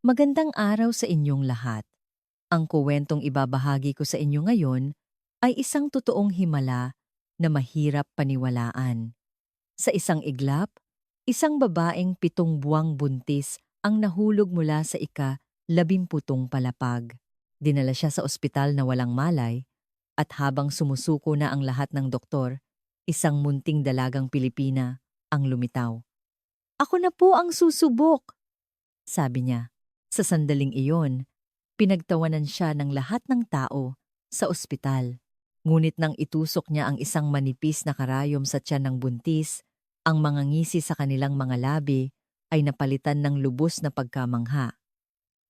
Magandang araw sa inyong lahat. Ang kuwentong ibabahagi ko sa inyo ngayon ay isang totoong himala na mahirap paniwalaan. Sa isang iglap, isang babaeng 7 buwang buntis ang nahulog mula sa ika-12 palapag. Dinala siya sa ospital na walang malay at habang sumusuko na ang lahat ng doktor, isang munting dalagang Pilipina ang lumitaw. "Ako na po ang susubok," sabi niya. Sa sandaling iyon, pinagtawanan siya ng lahat ng tao sa ospital. Ngunit nang itusok niya ang isang manipis na karayom sa tiyan ng buntis, ang mga ngisi sa kanilang mga labi ay napalitan ng lubos na pagkamangha.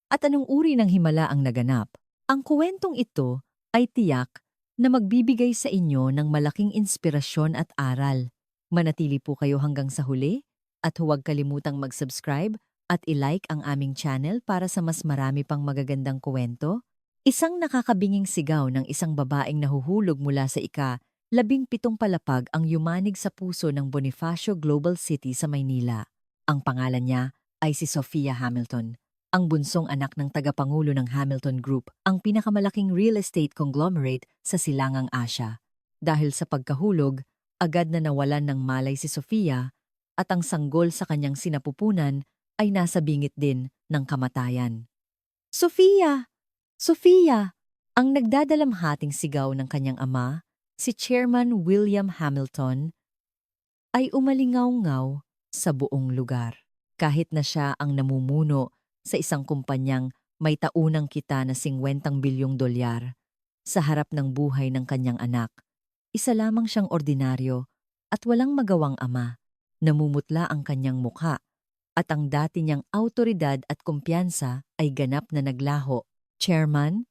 At anong uri ng himala ang naganap? Ang kuwentong ito ay tiyak na magbibigay sa inyo ng malaking inspirasyon at aral. Manatili po kayo hanggang sa huli at huwag kalimutang mag-subscribe at i-like ang aming channel para sa mas marami pang magagandang kuwento. Isang nakakabinging sigaw ng isang babaeng nahuhulog mula sa ika-17 palapag ang yumanig sa puso ng Bonifacio Global City sa Maynila. Ang pangalan niya ay si Sophia Hamilton, ang bunsong anak ng tagapangulo ng Hamilton Group, ang pinakamalaking real estate conglomerate sa Silangang Asya. Dahil sa pagkahulog, agad na nawalan ng malay si Sophia at ang sanggol sa kanyang sinapupunan ay nasa bingit din ng kamatayan. "Sophia! Sophia!" Ang nagdadalamhating sigaw ng kanyang ama, si Chairman William Hamilton, ay umalingaw-ngaw sa buong lugar. Kahit na siya ang namumuno sa isang kumpanyang may taunang kita na 50 bilyong dolyar, sa harap ng buhay ng kanyang anak, isa lamang siyang ordinaryo at walang magawang ama. Namumutla ang kanyang mukha at ang dati niyang awtoridad at kumpiyansa ay ganap na naglaho. "Chairman,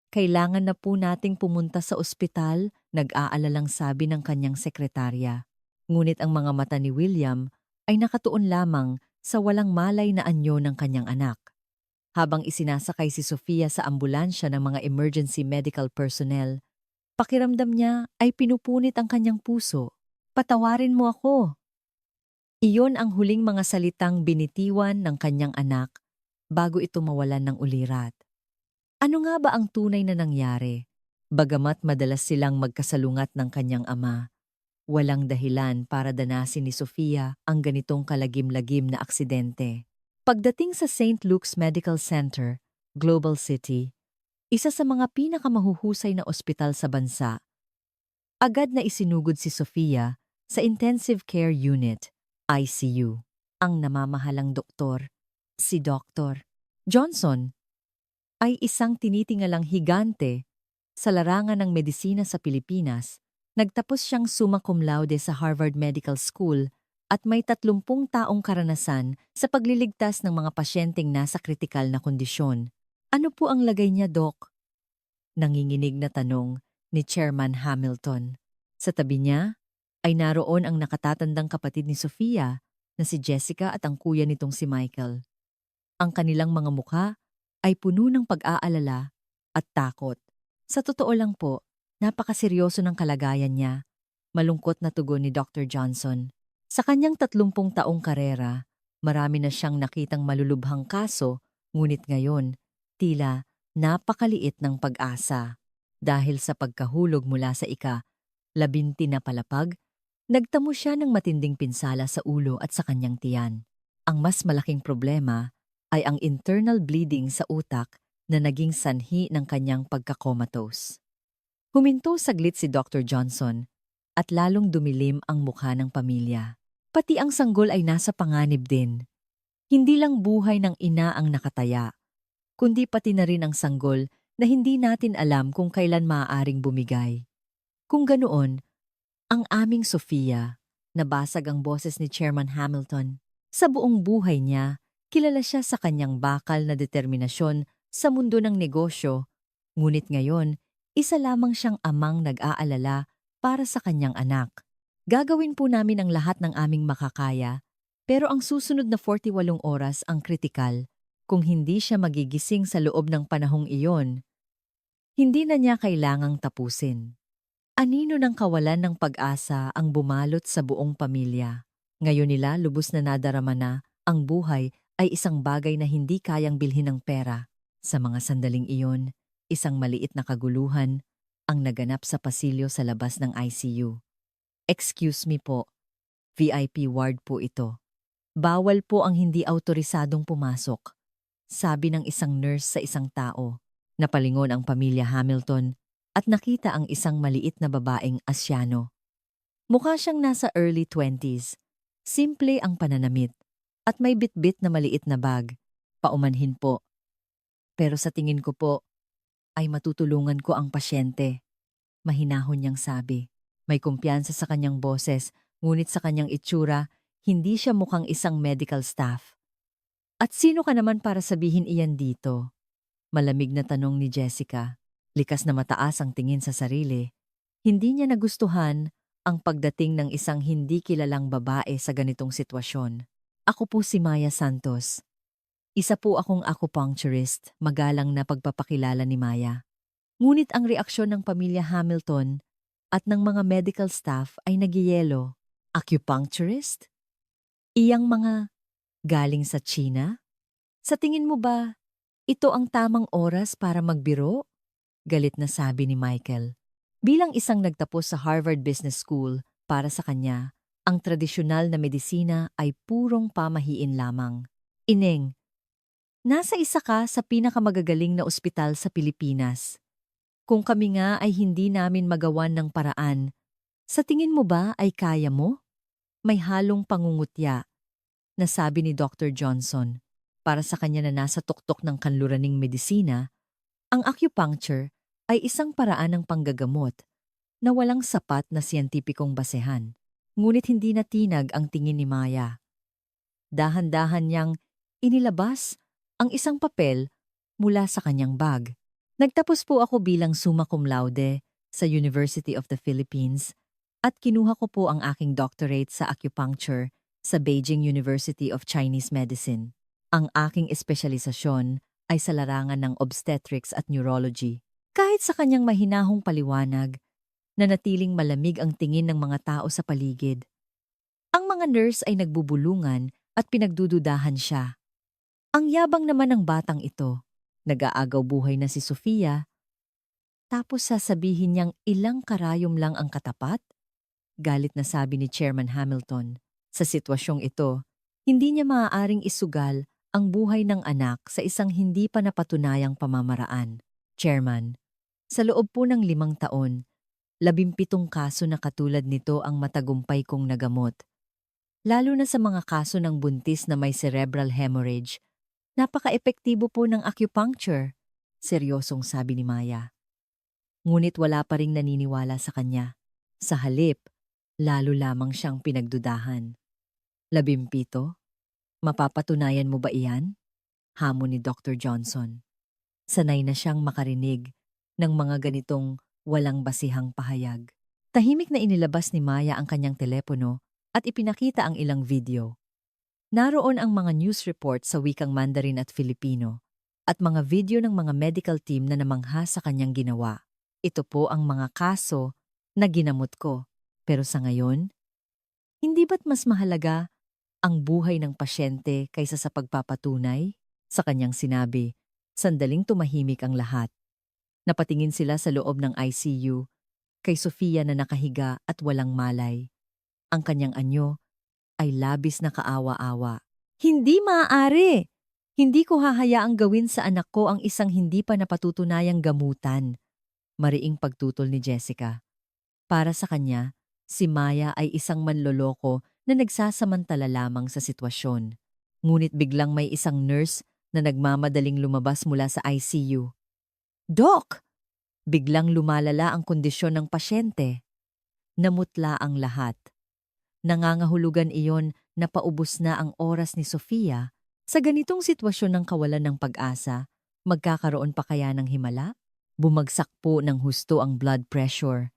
kailangan na po nating pumunta sa ospital," nag-aalalang sabi ng kanyang sekretarya. Ngunit ang mga mata ni William ay nakatuon lamang sa walang malay na anyo ng kanyang anak. Habang isinasakay si Sofia sa ambulansya ng mga emergency medical personnel, pakiramdam niya ay pinupunit ang kanyang puso. "Patawarin mo ako." Iyon ang huling mga salitang binitiwan ng kanyang anak bago ito mawalan ng ulirat. Ano nga ba ang tunay na nangyari? Bagamat madalas silang magkasalungat ng kanyang ama, walang dahilan para danasin ni Sofia ang ganitong kalagim-lagim na aksidente. Pagdating sa St. Luke's Medical Center, Global City, isa sa mga pinakamahuhusay na ospital sa bansa, agad na isinugod si Sofia sa Intensive Care Unit, ICU. Ang namamahalang doktor, si Dr. Johnson, ay isang tinitingalang higante sa larangan ng medisina sa Pilipinas. Nagtapos siyang summa cum laude sa Harvard Medical School at may 30 taong karanasan sa pagliligtas ng mga pasyenteng nasa kritikal na kondisyon. "Ano po ang lagay niya, Doc?" nanginginig na tanong ni Chairman Hamilton. Sa tabi niya ay naroon ang nakatatandang kapatid ni Sofia na si Jessica at ang kuya nitong si Michael. Ang kanilang mga mukha ay puno ng pag-aalala at takot. "Sa totoo lang po, napakaseryoso ng kalagayan niya," malungkot na tugon ni Dr. Johnson. Sa kanyang 30 taong karera, marami na siyang nakitang malulubhang kaso, ngunit ngayon, tila napakaliit ng pag-asa. Dahil sa pagkahulog mula sa ika-17 na palapag, nagtamo siya ng matinding pinsala sa ulo at sa kanyang tiyan. Ang mas malaking problema ay ang internal bleeding sa utak na naging sanhi ng kanyang pagka-comatose. Huminto saglit si Dr. Johnson at lalong dumilim ang mukha ng pamilya. Pati ang sanggol ay nasa panganib din. Hindi lang buhay ng ina ang nakataya, kundi pati na rin ang sanggol na hindi natin alam kung kailan maaaring bumigay. Kung ganoon, ang aming Sofia, nabasag ang boses ni Chairman Hamilton. Sa buong buhay niya, kilala siya sa kanyang bakal na determinasyon sa mundo ng negosyo, ngunit ngayon, isa lamang siyang amang nag-aalala para sa kanyang anak. "Gagawin po namin ang lahat ng aming makakaya, pero ang susunod na 48 oras ang kritikal. Kung hindi siya magigising sa loob ng panahong iyon, hindi na niya kailangang tapusin." Anino ng kawalan ng pag-asa ang bumalot sa buong pamilya. Ngayon nila lubos na nadarama na ang buhay ay isang bagay na hindi kayang bilhin ng pera. Sa mga sandaling iyon, isang maliit na kaguluhan ang naganap sa pasilyo sa labas ng ICU. Excuse me po, VIP ward po ito. Bawal po ang hindi autorisadong pumasok, sabi ng isang nurse sa isang tao. Napalingon ang pamilya Hamilton at nakita ang isang maliit na babaeng Asyano. Mukha siyang nasa early 20s. Simple ang pananamit at may bitbit na maliit na bag. Paumanhin po. Pero sa tingin ko po, ay matutulungan ko ang pasyente. Mahinahon niyang sabi. May kumpiyansa sa kanyang boses, ngunit sa kanyang itsura, hindi siya mukhang isang medical staff. At sino ka naman para sabihin iyan dito? Malamig na tanong ni Jessica. Likas na mataas ang tingin sa sarili. Hindi niya nagustuhan ang pagdating ng isang hindi kilalang babae sa ganitong sitwasyon. Ako po si Maya Santos. Isa po akong acupuncturist, magalang na pagpapakilala ni Maya. Ngunit ang reaksyon ng pamilya Hamilton at ng mga medical staff ay nagyayelo. Acupuncturist? Iyang mga galing sa China? Sa tingin mo ba, ito ang tamang oras para magbiro? Galit na sabi ni Michael. Bilang isang nagtapos sa Harvard Business School, para sa kanya, ang tradisyonal na medisina ay purong pamahiin lamang. Ineng, nasa isa ka sa pinakamagagaling na ospital sa Pilipinas. Kung kami nga ay hindi namin magawan ng paraan, sa tingin mo ba ay kaya mo? May halong pangungutya, nasabi ni Dr. Johnson. Para sa kanya na nasa tuktok ng kanluraning medisina, ang acupuncture ay isang paraan ng panggagamot na walang sapat na siyentipikong basehan. Ngunit hindi natinag ang tingin ni Maya. Dahan-dahan niyang inilabas ang isang papel mula sa kanyang bag. Nagtapos po ako bilang summa cum laude sa University of the Philippines at kinuha ko po ang aking doctorate sa acupuncture sa Beijing University of Chinese Medicine. Ang aking espesyalisasyon ay sa larangan ng obstetrics at neurology. Kahit sa kanyang mahinahong paliwanag, nanatiling malamig ang tingin ng mga tao sa paligid. Ang mga nurse ay nagbubulungan at pinagdududahan siya. Ang yabang naman ng batang ito. Nag-aagaw buhay na si Sofia. Tapos sasabihin niyang ilang karayom lang ang katapat? Galit na sabi ni Chairman Hamilton. Sa sitwasyong ito, hindi niya maaaring isugal ang buhay ng anak sa isang hindi pa napatunayang pamamaraan. Chairman, sa loob po ng 5 taon, 17 kaso na katulad nito ang matagumpay kong nagamot. Lalo na sa mga kaso ng buntis na may cerebral hemorrhage, napaka-epektibo po ng acupuncture, seryosong sabi ni Maya. Ngunit wala pa ring naniniwala sa kanya. Sa halip, lalo lamang siyang pinagdudahan. 17? Mapapatunayan mo ba iyan? Hamon ni Dr. Johnson. Sanay na siyang makarinig ng mga ganitong walang basihang pahayag. Tahimik na inilabas ni Maya ang kanyang telepono at ipinakita ang ilang video. Naroon ang mga news report sa wikang Mandarin at Filipino at mga video ng mga medical team na namangha sa kanyang ginawa. Ito po ang mga kaso na ginamot ko. Pero sa ngayon, hindi ba't mas mahalaga ang buhay ng pasyente kaysa sa pagpapatunay? Sa kanyang sinabi, sandaling tumahimik ang lahat. Napatingin sila sa loob ng ICU, kay Sofia na nakahiga at walang malay. Ang kanyang anyo ay labis na kaawa-awa. Hindi maaari! Hindi ko hahayaang gawin sa anak ko ang isang hindi pa napatutunayang gamutan. Mariing pagtutol ni Jessica. Para sa kanya, si Maya ay isang manloloko na nagsasamantala lamang sa sitwasyon. Ngunit biglang may isang nurse na nagmamadaling lumabas mula sa ICU. Doc! Biglang lumalala ang kondisyon ng pasyente. Namutla ang lahat. Nangangahulugan iyon na paubos na ang oras ni Sofia. Sa ganitong sitwasyon ng kawalan ng pag-asa, magkakaroon pa kaya ng himala? Bumagsak po ng husto ang blood pressure.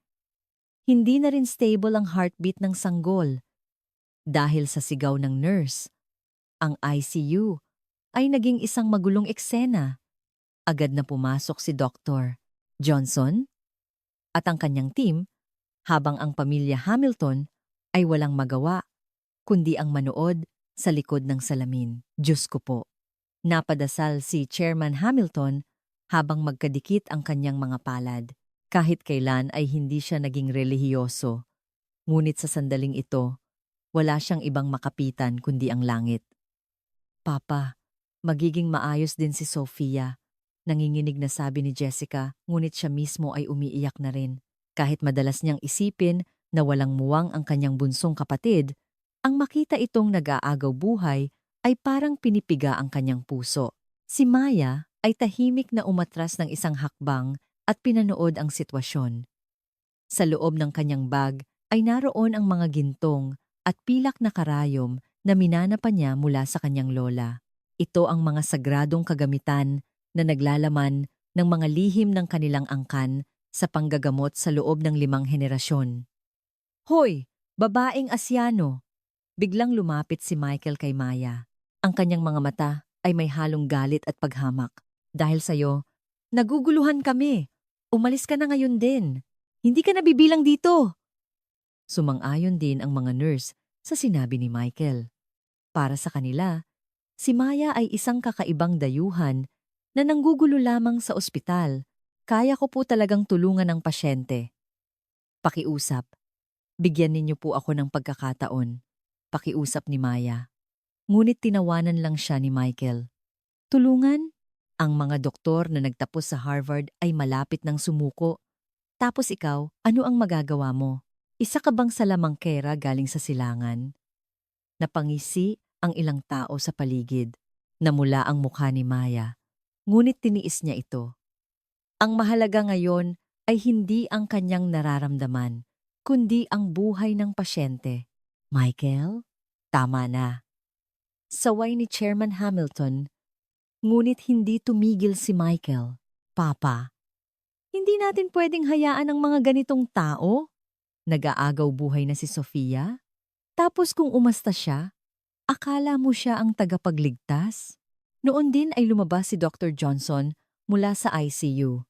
Hindi na rin stable ang heartbeat ng sanggol. Dahil sa sigaw ng nurse, ang ICU ay naging isang magulong eksena. Agad na pumasok si Dr. Johnson at ang kanyang team, habang ang pamilya Hamilton ay walang magawa, kundi ang manood sa likod ng salamin. Diyos ko po. Napadasal si Chairman Hamilton habang magkadikit ang kanyang mga palad. Kahit kailan ay hindi siya naging relihiyoso. Ngunit sa sandaling ito, wala siyang ibang makapitan kundi ang langit. Papa, magiging maayos din si Sofia. Nanginginig na sabi ni Jessica, ngunit siya mismo ay umiiyak na rin. Kahit madalas niyang isipin na walang muwang ang kanyang bunsong kapatid, ang makita itong nag-aagaw buhay ay parang pinipiga ang kanyang puso. Si Maya ay tahimik na umatras ng isang hakbang at pinanood ang sitwasyon. Sa loob ng kanyang bag ay naroon ang mga gintong at pilak na karayom na minana pa niya mula sa kanyang lola. Ito ang mga sagradong kagamitan na naglalaman ng mga lihim ng kanilang angkan sa panggagamot sa loob ng 5 henerasyon. Hoy, babaeng Asyano! Biglang lumapit si Michael kay Maya. Ang kanyang mga mata ay may halong galit at paghamak. Dahil sa'yo, naguguluhan kami. Umalis ka na ngayon din. Hindi ka nabibilang dito. Sumang-ayon din ang mga nurse sa sinabi ni Michael. Para sa kanila, si Maya ay isang kakaibang dayuhan na nanggugulo lamang sa ospital. Kaya ko po talagang tulungan ang pasyente. Pakiusap. Bigyan ninyo po ako ng pagkakataon. Pakiusap ni Maya. Ngunit tinawanan lang siya ni Michael. Tulungan? Ang mga doktor na nagtapos sa Harvard ay malapit ng sumuko. Tapos ikaw, ano ang magagawa mo? Isa ka bang salamangkera galing sa silangan? Napangisi ang ilang tao sa paligid. Namula ang mukha ni Maya. Ngunit tiniis niya ito. Ang mahalaga ngayon ay hindi ang kanyang nararamdaman, kundi ang buhay ng pasyente. Michael, tama na. Saway ni Chairman Hamilton, ngunit hindi tumigil si Michael. Papa, hindi natin pwedeng hayaan ang mga ganitong tao. Nag-aagaw buhay na si Sofia. Tapos kung umasta siya, akala mo siya ang tagapagligtas? Noon din ay lumabas si Dr. Johnson mula sa ICU.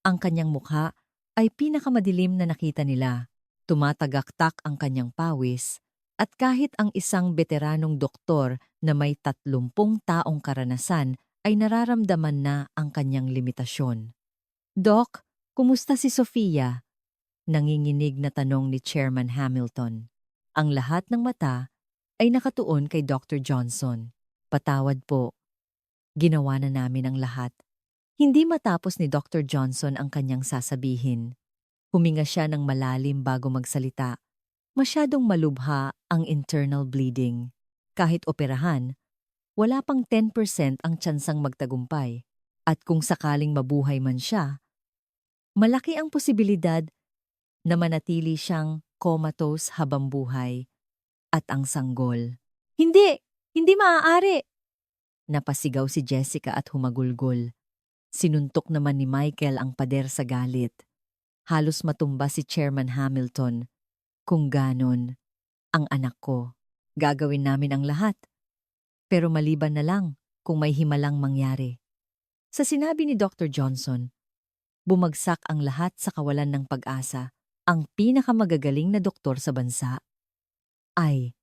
Ang kanyang mukha ay pinakamadilim na nakita nila. Tumatagaktak ang kanyang pawis at kahit ang isang veteranong doktor na may 30 taong karanasan ay nararamdaman na ang kanyang limitasyon. Doc, kumusta si Sofia? Nanginginig na tanong ni Chairman Hamilton. Ang lahat ng mata ay nakatuon kay Dr. Johnson. Patawad po. Ginawa na namin ang lahat. Hindi matapos ni Dr. Johnson ang kanyang sasabihin. Huminga siya ng malalim bago magsalita. Masyadong malubha ang internal bleeding. Kahit operahan, wala pang 10% ang tsansang magtagumpay. At kung sakaling mabuhay man siya, malaki ang posibilidad na manatili siyang comatose habang buhay. At ang sanggol. Hindi! Hindi maaari! Napasigaw si Jessica at humagulgol. Sinuntok naman ni Michael ang pader sa galit. Halos matumba si Chairman Hamilton. Kung ganon, ang anak ko, gagawin namin ang lahat. Pero maliban na lang kung may himalang mangyari. Sa sinabi ni Dr. Johnson, bumagsak ang lahat sa kawalan ng pag-asa. Ang pinakamagagaling na doktor sa bansa ay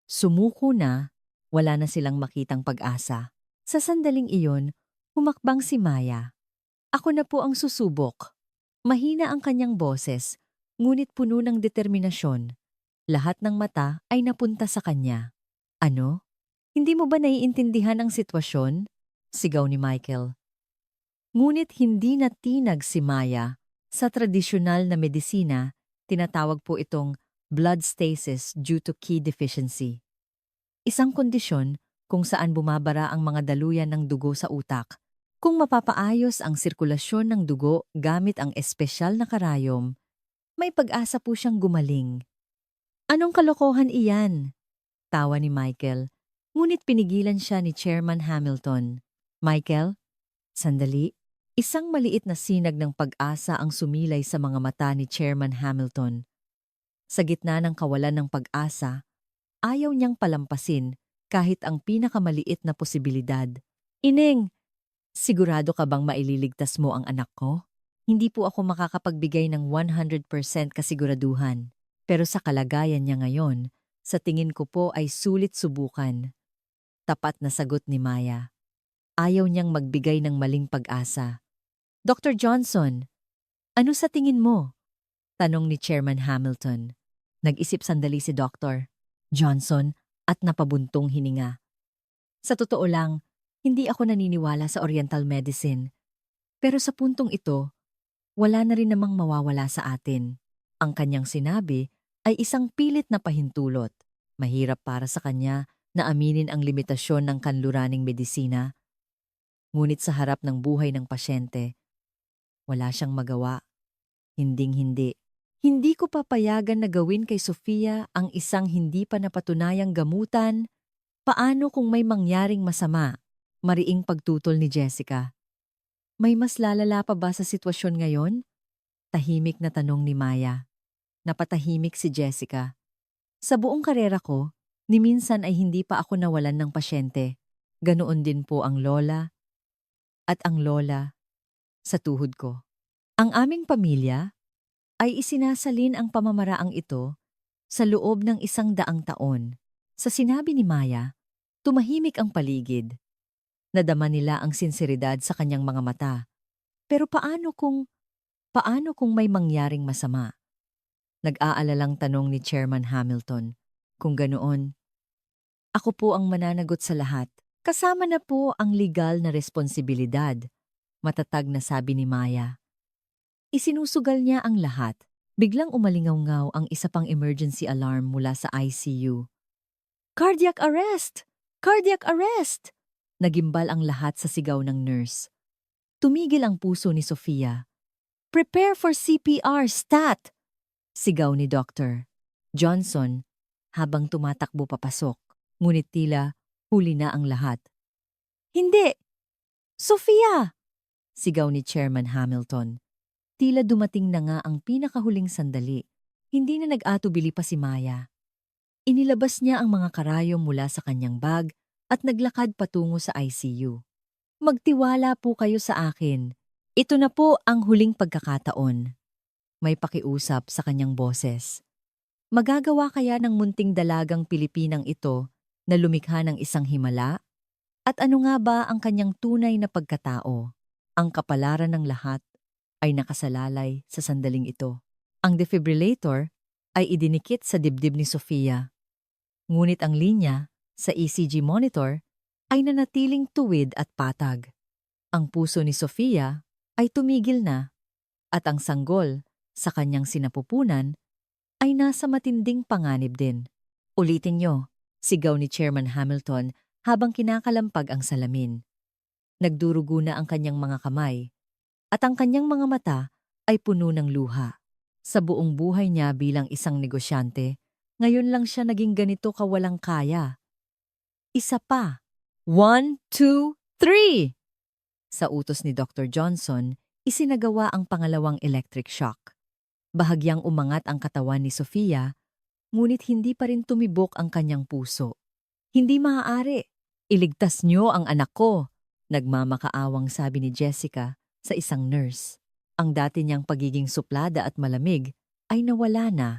sumuko na, wala na silang makitang pag-asa. Sa sandaling iyon, humakbang si Maya. Ako na po ang susubok. Mahina ang kanyang boses, ngunit puno ng determinasyon. Lahat ng mata ay napunta sa kanya. Ano? Hindi mo ba naiintindihan ang sitwasyon? Sigaw ni Michael. Ngunit hindi natinag si Maya. Sa tradisyonal na medisina, tinatawag po itong blood stasis due to key deficiency. Isang kondisyon kung saan bumabara ang mga daluyan ng dugo sa utak. Kung mapapaayos ang sirkulasyon ng dugo gamit ang espesyal na karayom, may pag-asa po siyang gumaling. Anong kalokohan iyan? Tawa ni Michael, ngunit pinigilan siya ni Chairman Hamilton. Michael, sandali. Isang maliit na sinag ng pag-asa ang sumilay sa mga mata ni Chairman Hamilton. Sa gitna ng kawalan ng pag-asa, ayaw niyang palampasin kahit ang pinakamaliit na posibilidad. Ineng, sigurado ka bang maililigtas mo ang anak ko? Hindi po ako makakapagbigay ng 100% kasiguraduhan. Pero sa kalagayan niya ngayon, Sa tingin ko po ay sulit subukan. Tapat na sagot ni Maya. Ayaw niyang magbigay ng maling pag-asa. Dr. Johnson, ano sa tingin mo? Tanong ni Chairman Hamilton. Nag-isip sandali si Dr. Johnson at napabuntong hininga. Sa totoo lang, hindi ako naniniwala sa Oriental Medicine. Pero sa puntong ito, wala na rin namang mawawala sa atin. Ang kanyang sinabi ay isang pilit na pahintulot. Mahirap para sa kanya na aminin ang limitasyon ng kanluraning medisina. Ngunit sa harap ng buhay ng pasyente, wala siyang magawa. Hinding-hindi. Hindi ko papayagan na gawin kay Sofia ang isang hindi pa napatunayang gamutan. Paano kung may mangyaring masama? Mariing pagtutol ni Jessica. May mas lalala pa ba sa sitwasyon ngayon? Tahimik na tanong ni Maya. Napatahimik si Jessica. Sa buong karera ko, ni minsan ay hindi pa ako nawalan ng pasyente. Ganoon din po ang lola at ang lola sa tuhod ko. Ang aming pamilya ay isinasalin ang pamamaraang ito sa loob ng 100 taon. Sa sinabi ni Maya, tumahimik ang paligid. Nadama nila ang sinseridad sa kanyang mga mata. Pero paano kung may mangyaring masama? Nag-aalalang tanong ni Chairman Hamilton. Kung ganoon, ako po ang mananagot sa lahat. Kasama na po ang legal na responsibilidad. Matatag na sabi ni Maya. Isinusugal niya ang lahat. Biglang umalingaw-ngaw ang isa pang emergency alarm mula sa ICU. Cardiac arrest! Cardiac arrest! Nagimbal ang lahat sa sigaw ng nurse. Tumigil ang puso ni Sofia. Prepare for CPR, stat! Sigaw ni Dr. Johnson habang tumatakbo papasok. Ngunit tila huli na ang lahat. Hindi! Sofia! Sigaw ni Chairman Hamilton. Tila dumating na nga ang pinakahuling sandali. Hindi na nag-atubili pa si Maya. Inilabas niya ang mga karayom mula sa kanyang bag at naglakad patungo sa ICU. Magtiwala po kayo sa akin. Ito na po ang huling pagkakataon. May pakiusap sa kanyang boses. Magagawa kaya ng munting dalagang Pilipinang ito na lumikha ng isang himala? At ano nga ba ang kanyang tunay na pagkatao? Ang kapalaran ng lahat ay nakasalalay sa sandaling ito. Ang defibrillator ay idinikit sa dibdib ni Sofia. Ngunit ang linya sa ECG monitor ay nanatiling tuwid at patag. Ang puso ni Sofia ay tumigil na at ang sanggol sa kanyang sinapupunan ay nasa matinding panganib din. Ulitin niyo, sigaw ni Chairman Hamilton habang kinakalampag ang salamin. Nagdurugo na ang kanyang mga kamay at ang kanyang mga mata ay puno ng luha. Sa buong buhay niya bilang isang negosyante, ngayon lang siya naging ganito kawalang kaya. Isa pa. 1, 2, 3! Sa utos ni Dr. Johnson, isinagawa ang pangalawang electric shock. Bahagyang umangat ang katawan ni Sofia, ngunit hindi pa rin tumibok ang kanyang puso. Hindi maaari. Iligtas niyo ang anak ko, nagmamakaawang sabi ni Jessica sa isang nurse. Ang dati niyang pagiging suplada at malamig ay nawala na.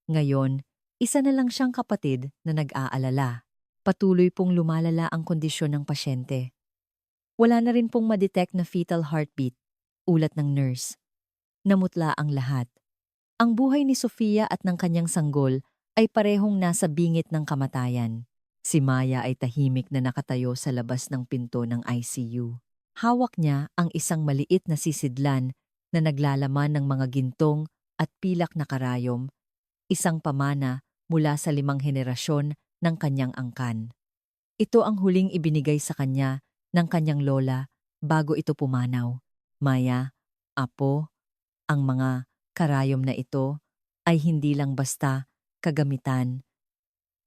Ngayon, isa na lang siyang kapatid na nag-aalala. Patuloy pong lumalala ang kondisyon ng pasyente. Wala na rin pong ma-detect na fetal heartbeat, ulat ng nurse. Namutla ang lahat. Ang buhay ni Sofia at ng kanyang sanggol ay parehong nasa bingit ng kamatayan. Si Maya ay tahimik na nakatayo sa labas ng pinto ng ICU. Hawak niya ang isang maliit na sisidlan na naglalaman ng mga gintong at pilak na karayom, isang pamana mula sa 5 henerasyon ng kanyang angkan. Ito ang huling ibinigay sa kanya ng kanyang lola bago ito pumanaw. Maya, apo, ang mga karayom na ito ay hindi lang basta kagamitan.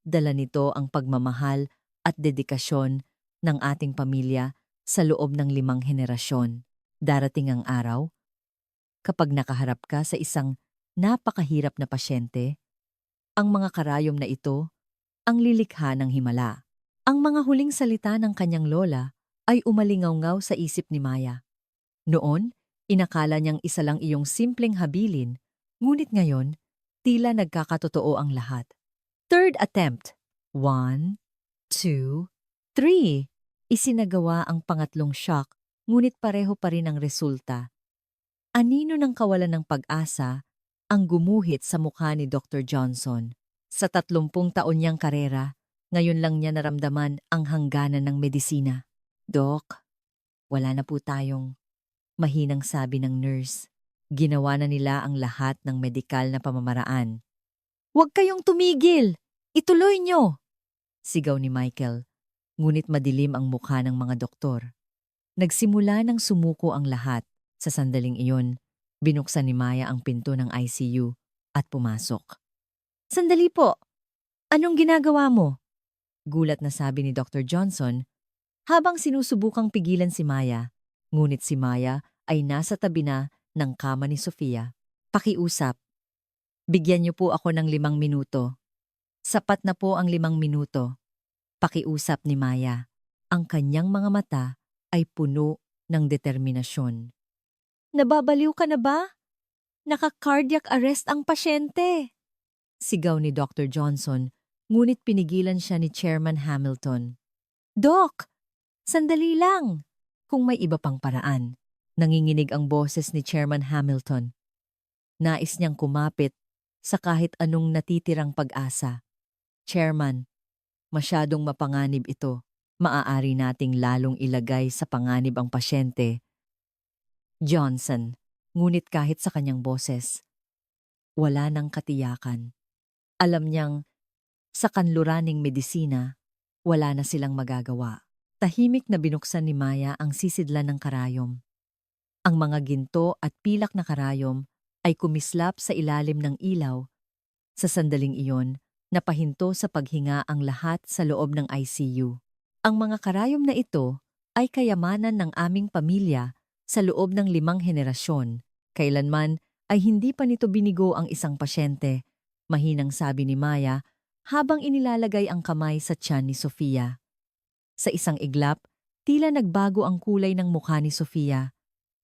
Dala nito ang pagmamahal at dedikasyon ng ating pamilya sa loob ng 5 henerasyon. Darating ang araw, kapag nakaharap ka sa isang napakahirap na pasyente, ang mga karayom na ito ang lilikha ng himala. Ang mga huling salita ng kanyang lola ay umalingaw-ngaw sa isip ni Maya. Noon, inakala niyang isa lang iyong simpleng habilin, ngunit ngayon, tila nagkakatotoo ang lahat. Third attempt. 1, 2, 3. Isinagawa ang pangatlong shock, ngunit pareho pa rin ang resulta. Anino ng kawalan ng pag-asa ang gumuhit sa mukha ni Dr. Johnson. Sa 30 taon niyang karera, ngayon lang niya naramdaman ang hangganan ng medisina. Dok, wala na po tayong, mahinang sabi ng nurse. Ginawa na nila ang lahat ng medikal na pamamaraan. Huwag kayong tumigil! Ituloy nyo! Sigaw ni Michael, ngunit madilim ang mukha ng mga doktor. Nagsimula ng sumuko ang lahat. Sa sandaling iyon, binuksan ni Maya ang pinto ng ICU at pumasok. Sandali po! Anong ginagawa mo? Gulat na sabi ni Dr. Johnson habang sinusubukang pigilan si Maya. Ngunit si Maya ay nasa tabi na ng kama ni Sofia. Pakiusap. Bigyan niyo po ako ng 5 minuto. Sapat na po ang 5 minuto. Pakiusap ni Maya. Ang kanyang mga mata ay puno ng determinasyon. Nababaliw ka na ba? Naka-cardiac arrest ang pasyente. Sigaw ni Dr. Johnson, ngunit pinigilan siya ni Chairman Hamilton. Doc, sandali lang. Kung may iba pang paraan. Nanginginig ang boses ni Chairman Hamilton. Nais niyang kumapit sa kahit anong natitirang pag-asa. Chairman, masyadong mapanganib ito. Maaari nating lalong ilagay sa panganib ang pasyente. Johnson, ngunit kahit sa kanyang boses, wala nang katiyakan. Alam niyang sa kanluraning medisina, wala na silang magagawa. Tahimik na binuksan ni Maya ang sisidlan ng karayom. Ang mga ginto at pilak na karayom ay kumislap sa ilalim ng ilaw. Sa sandaling iyon, napahinto sa paghinga ang lahat sa loob ng ICU. Ang mga karayom na ito ay kayamanan ng aming pamilya sa loob ng 5 henerasyon. Kailanman ay hindi pa nito binigo ang isang pasyente, mahinang sabi ni Maya habang inilalagay ang kamay sa tiyan ni Sofia. Sa isang iglap, tila nagbago ang kulay ng mukha ni Sofia.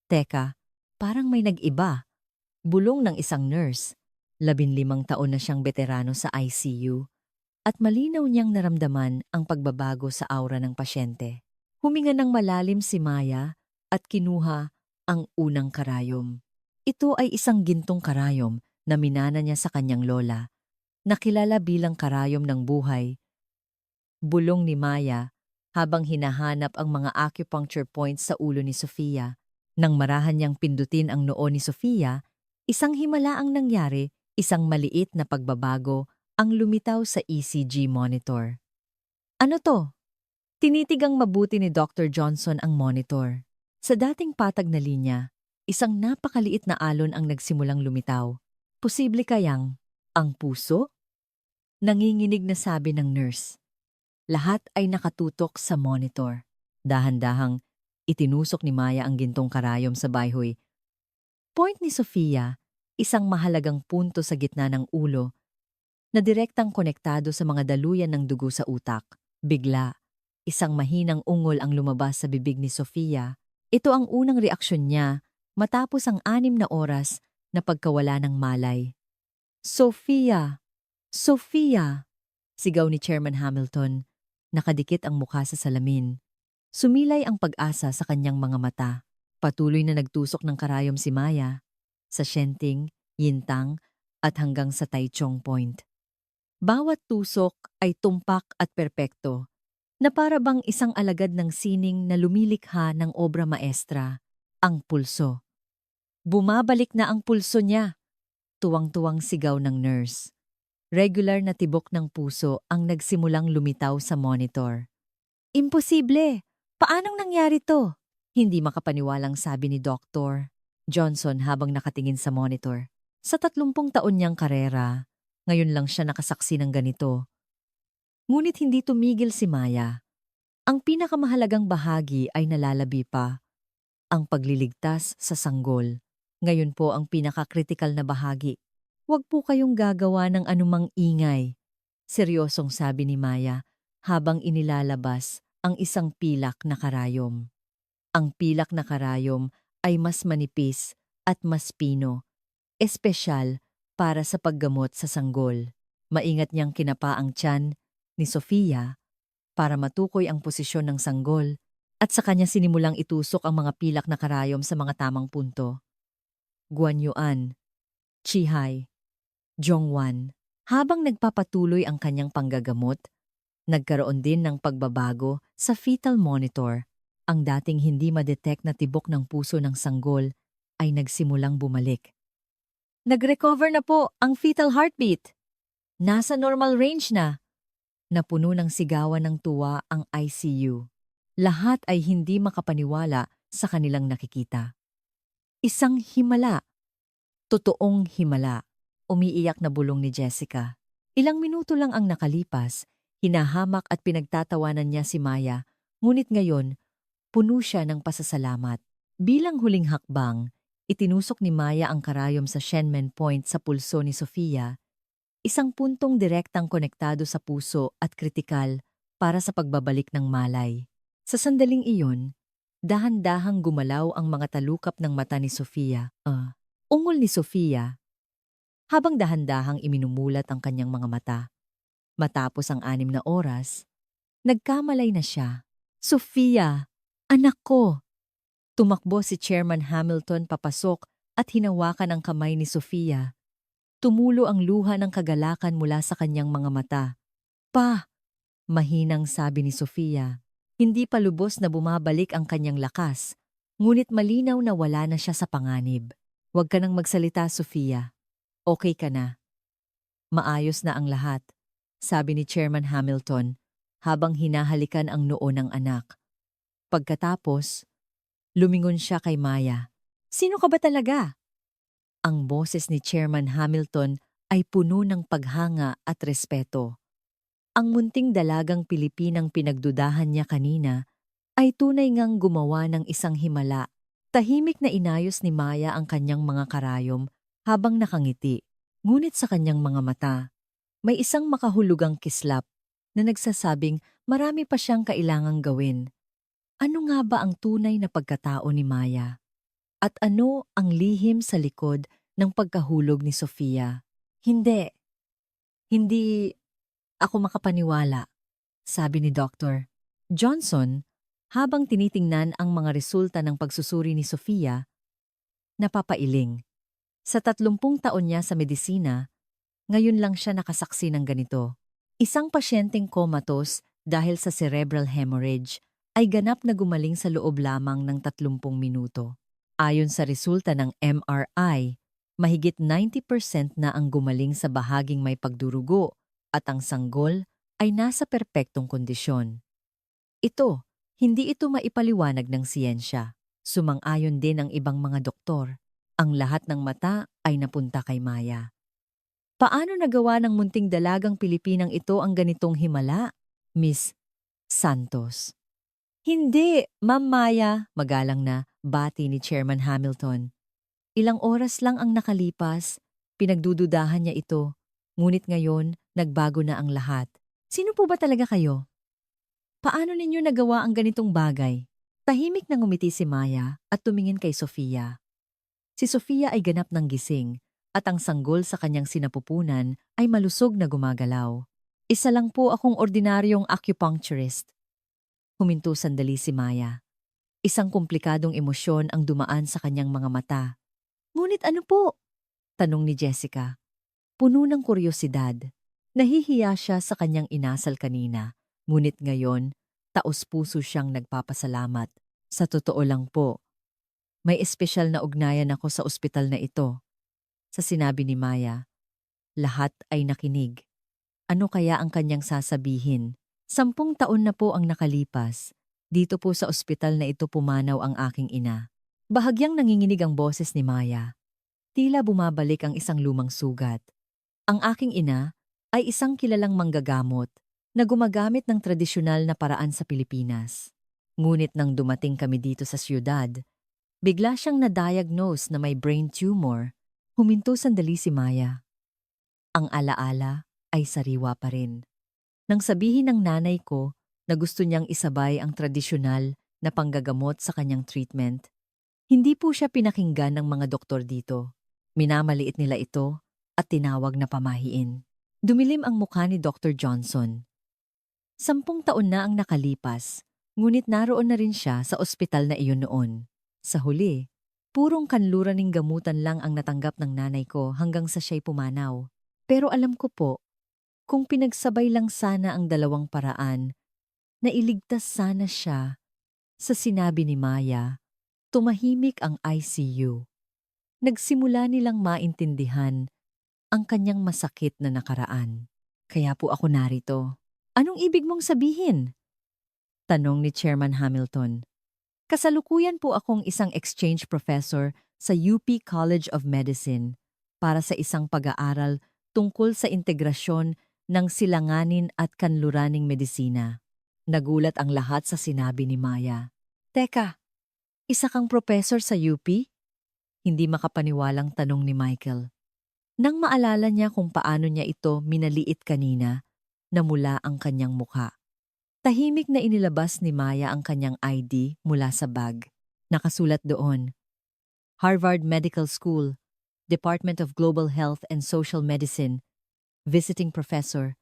Teka, parang may nag-iba. Bulong ng isang nurse. 15 taon na siyang veterano sa ICU at malinaw niyang naramdaman ang pagbabago sa aura ng pasyente. Huminga ng malalim si Maya at kinuha ang unang karayom. Ito ay isang gintong karayom na minana niya sa kanyang lola, nakilala bilang karayom ng buhay. Bulong ni Maya habang hinahanap ang mga acupuncture points sa ulo ni Sofia. Nang marahan niyang pindutin ang noo ni Sofia, isang himala ang nangyari, isang maliit na pagbabago ang lumitaw sa ECG monitor. Ano to? Tinitigang mabuti ni Dr. Johnson ang monitor. Sa dating patag na linya, isang napakaliit na alon ang nagsimulang lumitaw. Posible kayang ang puso? Nanginginig na sabi ng nurse. Lahat ay nakatutok sa monitor. Dahan-dahang itinusok ni Maya ang gintong karayom sa bayhoy. Point ni Sofia, isang mahalagang punto sa gitna ng ulo na direktang konektado sa mga daluyan ng dugo sa utak. Bigla, isang mahinang ungol ang lumabas sa bibig ni Sofia. Ito ang unang reaksyon niya matapos ang 6 na oras na pagkawala ng malay. Sofia! Sofia! Sigaw ni Chairman Hamilton. Nakadikit ang mukha sa salamin. Sumilay ang pag-asa sa kanyang mga mata. Patuloy na nagtusok ng karayom si Maya sa Shenting, Yintang at hanggang sa Taichung Point. Bawat tusok ay tumpak at perpekto, na para bang isang alagad ng sining na lumilikha ng obra maestra, ang pulso. Bumabalik na ang pulso niya, tuwang-tuwang sigaw ng nurse. Regular na tibok ng puso ang nagsimulang lumitaw sa monitor. Imposible! Paanong nangyari to? Hindi makapaniwalang sabi ni Dr. Johnson habang nakatingin sa monitor. Sa 30 taon niyang karera, ngayon lang siya nakasaksi ng ganito. Ngunit hindi tumigil si Maya. Ang pinakamahalagang bahagi ay nalalabi pa. Ang pagliligtas sa sanggol. Ngayon po ang pinakakritikal na bahagi. Huwag po kayong gagawa ng anumang ingay. Seryosong sabi ni Maya habang inilalabas ang isang pilak na karayom. Ang pilak na karayom ay mas manipis at mas pino, espesyal para sa paggamot sa sanggol. Maingat niyang kinapa ang tiyan ni Sofia para matukoy ang posisyon ng sanggol at sa kanya sinimulang itusok ang mga pilak na karayom sa mga tamang punto. Guanyuan, Chihai, Jongwan. Habang nagpapatuloy ang kanyang panggagamot, nagkaroon din ng pagbabago sa fetal monitor. Ang dating hindi madetect na tibok ng puso ng sanggol ay nagsimulang bumalik. Nag-recover na po ang fetal heartbeat. Nasa normal range na. Napuno ng sigawan ng tuwa ang ICU. Lahat ay hindi makapaniwala sa kanilang nakikita. Isang himala. Totoong himala. Umiiyak na bulong ni Jessica. Ilang minuto lang ang nakalipas, hinahamak at pinagtatawanan niya si Maya, ngunit ngayon, puno siya ng pasasalamat. Bilang huling hakbang, itinusok ni Maya ang karayom sa Shenmen Point sa pulso ni Sofia, isang puntong direktang konektado sa puso at kritikal para sa pagbabalik ng malay. Sa sandaling iyon, dahan-dahang gumalaw ang mga talukap ng mata ni Sofia. Ungol ni Sofia, habang dahan-dahang iminumulat ang kanyang mga mata. Matapos ang 6 na oras, nagkamalay na siya. Sofia, anak ko! Tumakbo si Chairman Hamilton papasok at hinawakan ang kamay ni Sofia. Tumulo ang luha ng kagalakan mula sa kanyang mga mata. Pa! Mahinang sabi ni Sofia. Hindi pa lubos na bumabalik ang kanyang lakas, ngunit malinaw na wala na siya sa panganib. Huwag ka nang magsalita, Sofia. Okay ka na. Maayos na ang lahat, sabi ni Chairman Hamilton habang hinahalikan ang noo ng anak. Pagkatapos, lumingon siya kay Maya. Sino ka ba talaga? Ang boses ni Chairman Hamilton ay puno ng paghanga at respeto. Ang munting dalagang Pilipinang pinagdudahan niya kanina ay tunay ngang gumawa ng isang himala. Tahimik na inayos ni Maya ang kanyang mga karayom habang nakangiti. Ngunit sa kanyang mga mata, may isang makahulugang kislap na nagsasabing marami pa siyang kailangang gawin. Ano nga ba ang tunay na pagkatao ni Maya? At ano ang lihim sa likod ng pagkahulog ni Sofia? Hindi ako makapaniwala, sabi ni Dr. Johnson habang tinitingnan ang mga resulta ng pagsusuri ni Sofia. Napapailing. Sa 30 taon niya sa medisina, ngayon lang siya nakasaksi ng ganito. Isang pasyenteng comatose dahil sa cerebral hemorrhage ay ganap na gumaling sa loob lamang ng 30 minuto. Ayon sa resulta ng MRI, mahigit 90% na ang gumaling sa bahaging may pagdurugo at ang sanggol ay nasa perpektong kondisyon. Hindi ito maipaliwanag ng siyensya. Sumang-ayon din ang ibang mga doktor. Ang lahat ng mata ay napunta kay Maya. Paano nagawa ng munting dalagang Pilipinang ito ang ganitong himala, Miss Santos? Hindi, Ma'am Maya, magalang na bati ni Chairman Hamilton. Ilang oras lang ang nakalipas, pinagdududahan niya ito, ngunit ngayon nagbago na ang lahat. Sino po ba talaga kayo? Paano ninyo nagawa ang ganitong bagay? Tahimik na ngumiti si Maya at tumingin kay Sofia. Si Sofia ay ganap ng gising at ang sanggol sa kanyang sinapupunan ay malusog na gumagalaw. Isa lang po akong ordinaryong acupuncturist. Huminto sandali si Maya. Isang komplikadong emosyon ang dumaan sa kanyang mga mata. Ngunit ano po? Tanong ni Jessica. Puno ng kuryosidad. Nahihiya siya sa kanyang inasal kanina, ngunit ngayon, taos-puso siyang nagpapasalamat. Sa totoo lang po, may espesyal na ugnayan ako sa ospital na ito. Sa sinabi ni Maya, lahat ay nakinig. Ano kaya ang kanyang sasabihin? 10 taon na po ang nakalipas. Dito po sa ospital na ito pumanaw ang aking ina. Bahagyang nanginginig ang boses ni Maya. Tila bumabalik ang isang lumang sugat. Ang aking ina ay isang kilalang manggagamot na gumagamit ng tradisyonal na paraan sa Pilipinas. Ngunit nang dumating kami dito sa siyudad, bigla siyang na-diagnose na may brain tumor. Huminto sandali si Maya. Ang alaala ay sariwa pa rin. Nang sabihin ng nanay ko na gusto niyang isabay ang tradisyonal na panggagamot sa kanyang treatment, hindi po siya pinakinggan ng mga doktor dito. Minamaliit nila ito at tinawag na pamahiin. Dumilim ang mukha ni Dr. Johnson. 10 taon na ang nakalipas, ngunit naroon na rin siya sa ospital na iyon noon. Sa huli, purong kanluraning gamutan lang ang natanggap ng nanay ko hanggang sa siya'y pumanaw. Pero alam ko po, kung pinagsabay lang sana ang dalawang paraan, nailigtas sana siya. Sa sinabi ni Maya, tumahimik ang ICU. Nagsimula nilang maintindihan ang kanyang masakit na nakaraan. Kaya po ako narito. Anong ibig mong sabihin? Tanong ni Chairman Hamilton. Kasalukuyan po akong isang exchange professor sa UP College of Medicine para sa isang pag-aaral tungkol sa integrasyon ng silanganin at kanluraning medisina. Nagulat ang lahat sa sinabi ni Maya. Teka, isa kang professor sa UP? Hindi makapaniwalang tanong ni Michael. Nang maalala niya kung paano niya ito minaliit kanina, namula ang kanyang mukha. Tahimik na inilabas ni Maya ang kanyang ID mula sa bag. Nakasulat doon, Harvard Medical School, Department of Global Health and Social Medicine, Visiting Professor,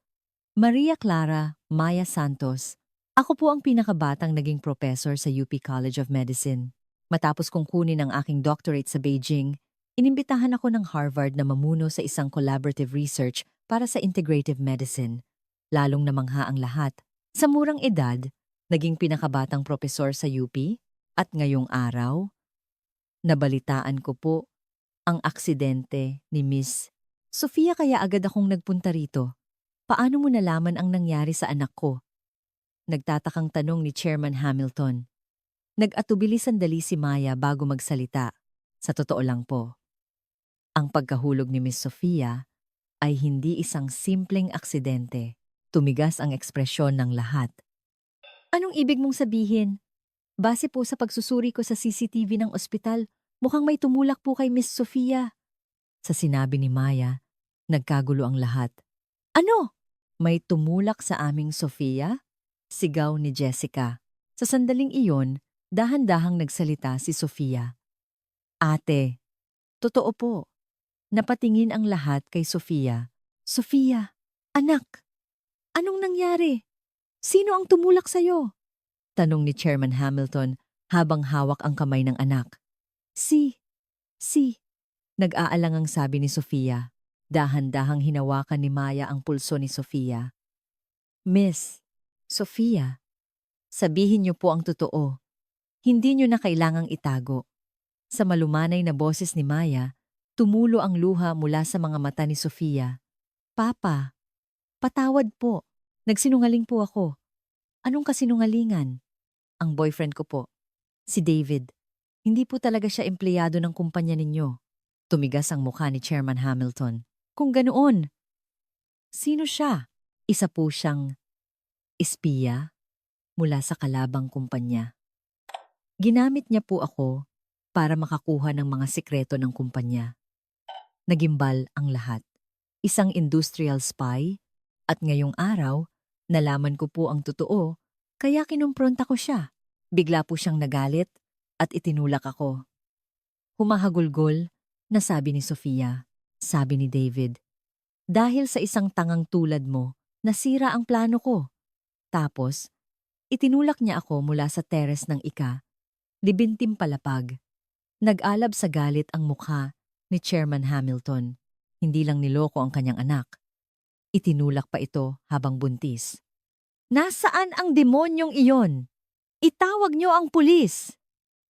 Maria Clara Maya Santos. Ako po ang pinakabatang naging professor sa UP College of Medicine. Matapos kong kunin ang aking doctorate sa Beijing, inimbitahan ako ng Harvard na mamuno sa isang collaborative research para sa integrative medicine. Lalong namangha ang lahat. Sa murang edad, naging pinakabatang propesor sa UP at ngayong araw, nabalitaan ko po ang aksidente ni Miss Sofia kaya agad akong nagpunta rito. Paano mo nalaman ang nangyari sa anak ko? Nagtatakang tanong ni Chairman Hamilton. Nag-atubili sandali si Maya bago magsalita. Sa totoo lang po, ang pagkahulog ni Miss Sofia ay hindi isang simpleng aksidente. Tumigas ang ekspresyon ng lahat. Anong ibig mong sabihin? Base po sa pagsusuri ko sa CCTV ng ospital, mukhang may tumulak po kay Miss Sofia. Sa sinabi ni Maya, nagkagulo ang lahat. Ano? May tumulak sa aming Sofia? Sigaw ni Jessica. Sa sandaling iyon, dahan-dahang nagsalita si Sofia. Ate, totoo po. Napatingin ang lahat kay Sofia. Sofia, anak! Anong nangyari? Sino ang tumulak sa'yo? Tanong ni Chairman Hamilton habang hawak ang kamay ng anak. Si, nag-aalangang sabi ni Sofia. Dahan-dahang hinawakan ni Maya ang pulso ni Sofia. Miss, Sofia, sabihin niyo po ang totoo. Hindi niyo na kailangang itago. Sa malumanay na boses ni Maya, tumulo ang luha mula sa mga mata ni Sofia. Papa, patawad po. Nagsinungaling po ako. Anong kasinungalingan? Ang boyfriend ko po, si David. Hindi po talaga siya empleyado ng kumpanya ninyo. Tumigas ang mukha ni Chairman Hamilton. Kung ganoon, sino siya? Isa po siyang espiya mula sa kalabang kumpanya. Ginamit niya po ako para makakuha ng mga sikreto ng kumpanya. Nagimbal ang lahat. Isang industrial spy at ngayong araw, nalaman ko po ang totoo kaya kinumpronta ko siya. Bigla po siyang nagalit at itinulak ako. Humahagulgol na sabi ni Sofia. Sabi ni David, dahil sa isang tangang tulad mo, nasira ang plano ko. Tapos, itinulak niya ako mula sa teres ng libintim palapag. Nag-alab sa galit ang mukha ni Chairman Hamilton. Hindi lang niloko ang kanyang anak. Itinulak pa ito habang buntis. Nasaan ang demonyong iyon? Itawag niyo ang pulis!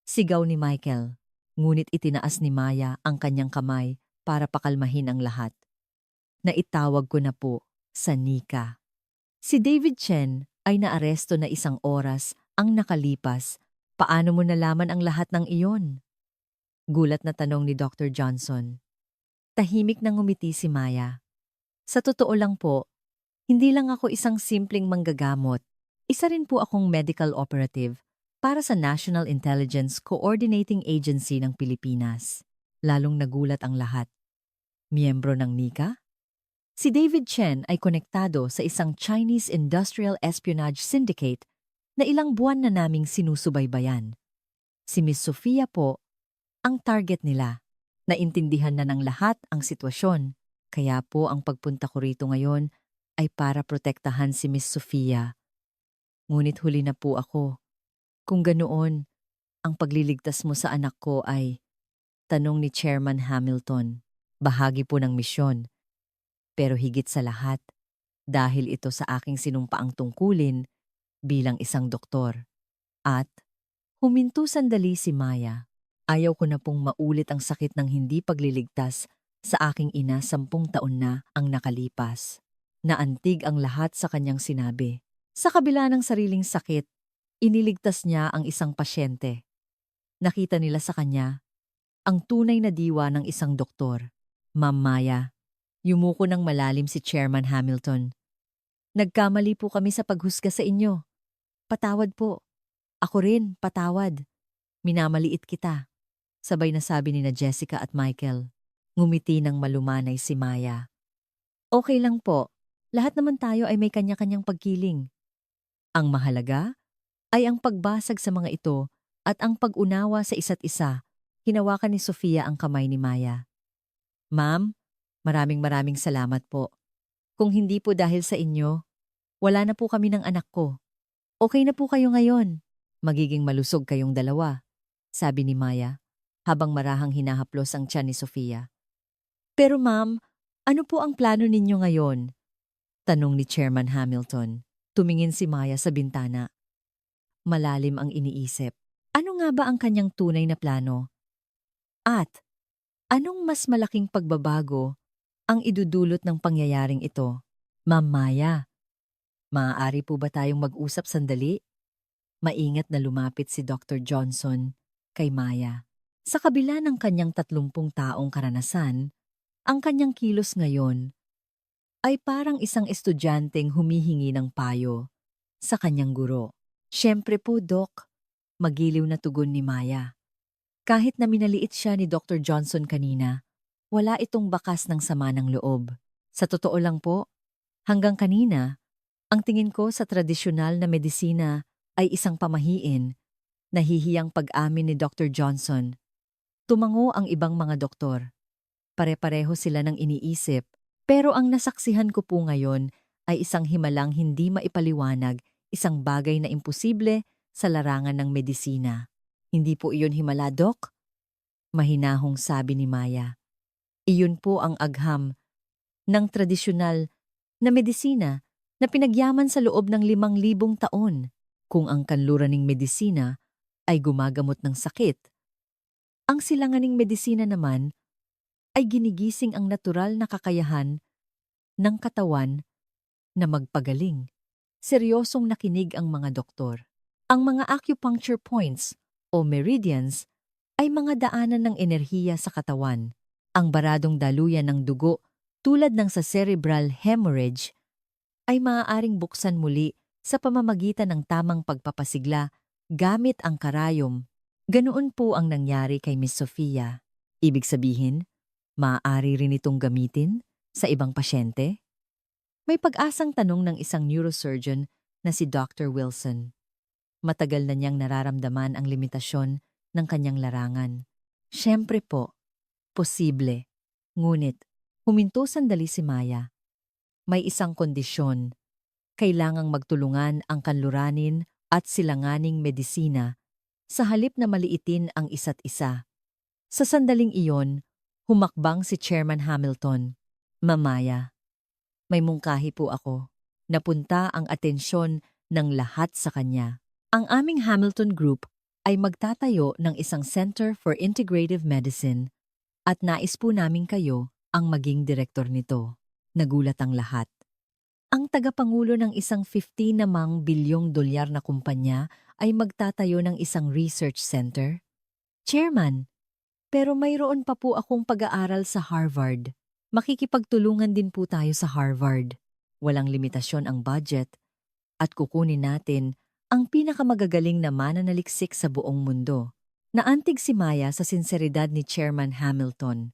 Sigaw ni Michael. Ngunit itinaas ni Maya ang kanyang kamay para pakalmahin ang lahat. Naitawag ko na po sa Nika. Si David Chen ay naaresto na 1 oras ang nakalipas. Paano mo nalaman ang lahat ng iyon? Gulat na tanong ni Dr. Johnson. Tahimik na ngumiti si Maya. Sa totoo lang po, hindi lang ako isang simpleng manggagamot. Isa rin po akong medical operative para sa National Intelligence Coordinating Agency ng Pilipinas. Lalong nagulat ang lahat. Miyembro ng Nika? Si David Chen ay konektado sa isang Chinese Industrial Espionage Syndicate na ilang buwan na naming sinusubaybayan. Si Miss Sofia po ang target nila. Naintindihan na ng lahat ang sitwasyon. Kaya po ang pagpunta ko rito ngayon ay para protektahan si Miss Sofia. Ngunit huli na po ako. Kung ganoon, ang pagliligtas mo sa anak ko ay, tanong ni Chairman Hamilton, bahagi po ng misyon. Pero higit sa lahat, dahil ito sa aking sinumpaang tungkulin bilang isang doktor. At huminto sandali si Maya. Ayaw ko na pong maulit ang sakit ng hindi pagliligtas sa aking ina 10 taon na ang nakalipas. Naantig ang lahat sa kanyang sinabi. Sa kabila ng sariling sakit, iniligtas niya ang isang pasyente. Nakita nila sa kanya ang tunay na diwa ng isang doktor. Ma'am Maya, yumuko ng malalim si Chairman Hamilton. Nagkamali po kami sa paghusga sa inyo. Patawad po. Ako rin, patawad. Minamaliit kita. Sabay na sabi ni na Jessica at Michael. Ngumiti ng malumanay si Maya. Okay lang po. Lahat naman tayo ay may kanya-kanyang pagkiling. Ang mahalaga ay ang pagbasag sa mga ito at ang pag-unawa sa isa't isa. Hinawakan ni Sofia ang kamay ni Maya. Ma'am, maraming salamat po. Kung hindi po dahil sa inyo, wala na po kami ng anak ko. Okay na po kayo ngayon. Magiging malusog kayong dalawa, sabi ni Maya, habang marahang hinahaplos ang tiyan ni Sofia. Pero ma'am, ano po ang plano ninyo ngayon? Tanong ni Chairman Hamilton. Tumingin si Maya sa bintana. Malalim ang iniisip. Ano nga ba ang kanyang tunay na plano? At anong mas malaking pagbabago ang idudulot ng pangyayaring ito? Ma'am Maya, maaari po ba tayong mag-usap sandali? Maingat na lumapit si Dr. Johnson kay Maya. Sa kabila ng kanyang 30 taong karanasan, ang kanyang kilos ngayon ay parang isang estudyanteng humihingi ng payo sa kanyang guro. Siyempre po, Doc, magiliw na tugon ni Maya. Kahit na minaliit siya ni Dr. Johnson kanina, wala itong bakas ng sama ng loob. Sa totoo lang po, hanggang kanina, ang tingin ko sa tradisyonal na medisina ay isang pamahiin, nahihiyang pag-amin ni Dr. Johnson. Tumango ang ibang mga doktor. Pare-pareho sila ng iniisip, pero ang nasaksihan ko po ngayon ay isang himalang hindi maipaliwanag, isang bagay na imposible sa larangan ng medisina. Hindi po iyon himala, Doc? Mahinahong sabi ni Maya. Iyon po ang agham ng tradisyonal na medisina na pinagyaman sa loob ng 5,000 taon. Kung ang kanluraning medisina ay gumagamot ng sakit, ang silanganing medisina naman ay ginigising ang natural na kakayahan ng katawan na magpagaling. Seryosong nakinig ang mga doktor. Ang mga acupuncture points o meridians ay mga daanan ng enerhiya sa katawan. Ang baradong daluyan ng dugo tulad ng sa cerebral hemorrhage ay maaaring buksan muli sa pamamagitan ng tamang pagpapasigla gamit ang karayom. Ganoon po ang nangyari kay Miss Sofia. Ibig sabihin, maaari rin itong gamitin sa ibang pasyente? May pag-asang tanong ng isang neurosurgeon na si Dr. Wilson. Matagal na niyang nararamdaman ang limitasyon ng kanyang larangan. Siyempre po, posible. Ngunit, huminto sandali si Maya. May isang kondisyon. Kailangang magtulungan ang kanluranin at silanganing medisina sa halip na maliitin ang isa't isa. Sa sandaling iyon, humakbang si Chairman Hamilton. Mamaya, may mungkahi po ako. Napunta ang atensyon ng lahat sa kanya. Ang aming Hamilton Group ay magtatayo ng isang Center for Integrative Medicine at nais po namin kayo ang maging direktor nito. Nagulat ang lahat. Ang tagapangulo ng isang 15 namang bilyong dolyar na kumpanya ay magtatayo ng isang research center? Chairman, pero mayroon pa po akong pag-aaral sa Harvard. Makikipagtulungan din po tayo sa Harvard. Walang limitasyon ang budget at kukunin natin ang pinakamagagaling na mananaliksik sa buong mundo. Naantig si Maya sa sinseridad ni Chairman Hamilton.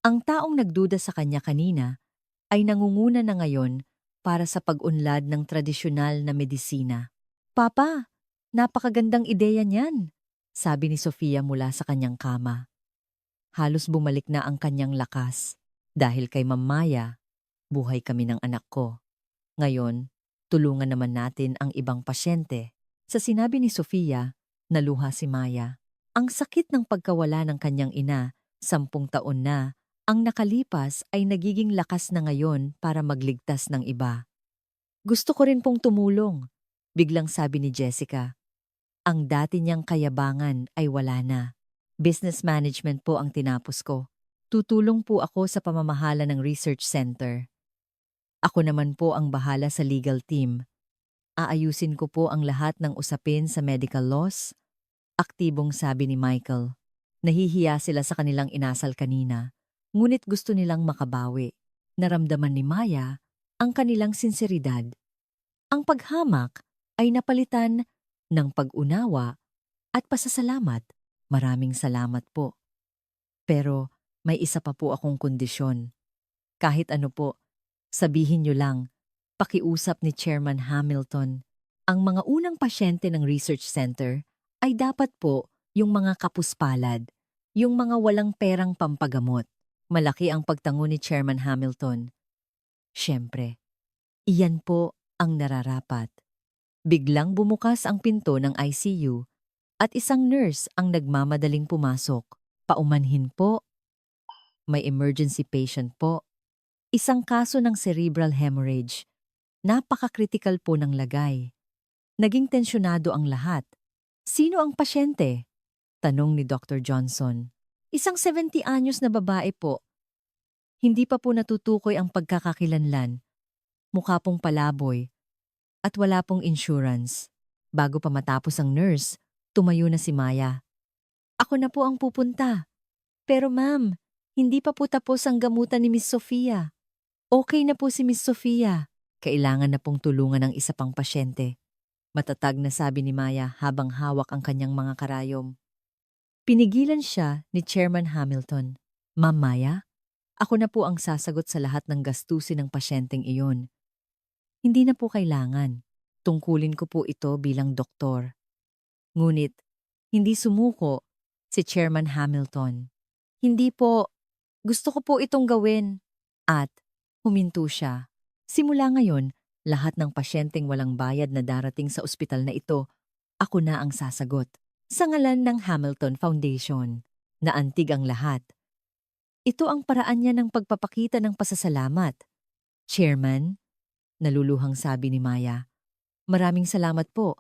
Ang taong nagduda sa kanya kanina ay nangunguna na ngayon para sa pag-unlad ng tradisyonal na medisina. Papa, napakagandang ideya niyan, sabi ni Sofia mula sa kanyang kama. Halos bumalik na ang kanyang lakas. Dahil kay Ma'am Maya, buhay kami ng anak ko. Ngayon, tulungan naman natin ang ibang pasyente. Sa sinabi ni Sofia, naluha si Maya. Ang sakit ng pagkawala ng kanyang ina, 10 taon na, ang nakalipas ay nagiging lakas na ngayon para magligtas ng iba. Gusto ko rin pong tumulong, biglang sabi ni Jessica. Ang dati niyang kayabangan ay wala na. Business management po ang tinapos ko. Tutulong po ako sa pamamahala ng research center. Ako naman po ang bahala sa legal team. Aayusin ko po ang lahat ng usapin sa medical laws. Aktibong sabi ni Michael. Nahihiya sila sa kanilang inasal kanina, ngunit gusto nilang makabawi. Naramdaman ni Maya ang kanilang sinseridad. Ang paghamak ay napalitan ng pag-unawa at pasasalamat. Maraming salamat po. Pero may isa pa po akong kondisyon. Kahit ano po, sabihin niyo lang, pakiusap ni Chairman Hamilton. Ang mga unang pasyente ng research center ay dapat po yung mga kapuspalad, yung mga walang perang pampagamot. Malaki ang pagtango ni Chairman Hamilton. Siyempre, iyan po ang nararapat. Biglang bumukas ang pinto ng ICU at isang nurse ang nagmamadaling pumasok. Paumanhin po. May emergency patient po. Isang kaso ng cerebral hemorrhage. Napaka-critical po ng lagay. Naging tensyonado ang lahat. Sino ang pasyente? Tanong ni Dr. Johnson. Isang 70 anyos na babae po. Hindi pa po natutukoy ang pagkakakilanlan. Mukha pong palaboy. At wala pong insurance. Bago pa matapos ang nurse, tumayo na si Maya. Ako na po ang pupunta. Pero ma'am, hindi pa po tapos ang gamutan ni Miss Sofia. Okay na po si Miss Sofia. Kailangan na pong tulungan ng isa pang pasyente. Matatag na sabi ni Maya habang hawak ang kanyang mga karayom. Pinigilan siya ni Chairman Hamilton. Ma'am Maya, ako na po ang sasagot sa lahat ng gastusin ng pasyenteng iyon. Hindi na po kailangan. Tungkulin ko po ito bilang doktor. Ngunit, hindi sumuko si Chairman Hamilton. Hindi po, gusto ko po itong gawin. At huminto siya. Simula ngayon, lahat ng pasyenteng walang bayad na darating sa ospital na ito, ako na ang sasagot. Sa ngalan ng Hamilton Foundation, naantig ang lahat. Ito ang paraan niya ng pagpapakita ng pasasalamat. Chairman, naluluhang sabi ni Maya. Maraming salamat po.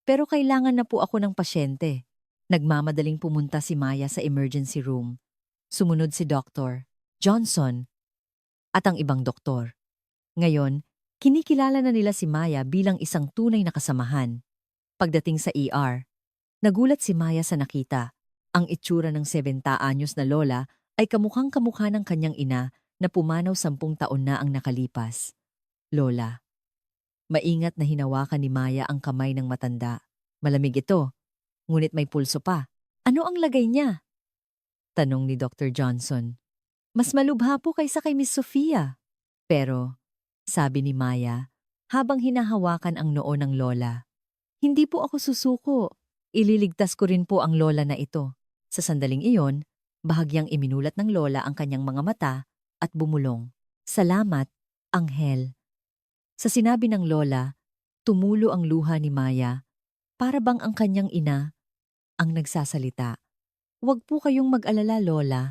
Pero kailangan na po ako ng pasyente. Nagmamadaling pumunta si Maya sa emergency room. Sumunod si Dr. Johnson at ang ibang doktor. Ngayon, kinikilala na nila si Maya bilang isang tunay na kasamahan. Pagdating sa ER, nagulat si Maya sa nakita. Ang itsura ng 70 anyos na lola ay kamukhang-kamukha ng kanyang ina na pumanaw 10 taon na ang nakalipas. Lola. Maingat na hinawakan ni Maya ang kamay ng matanda. Malamig ito, ngunit may pulso pa. Ano ang lagay niya? Tanong ni Dr. Johnson. Mas malubha po kaysa kay Miss Sofia. Pero, sabi ni Maya, habang hinahawakan ang noo ng lola, hindi po ako susuko. Ililigtas ko rin po ang lola na ito. Sa sandaling iyon, bahagyang iminulat ng lola ang kanyang mga mata at bumulong. Salamat, Anghel. Sa sinabi ng lola, tumulo ang luha ni Maya, para bang ang kanyang ina ang nagsasalita. Huwag po kayong mag-alala, lola.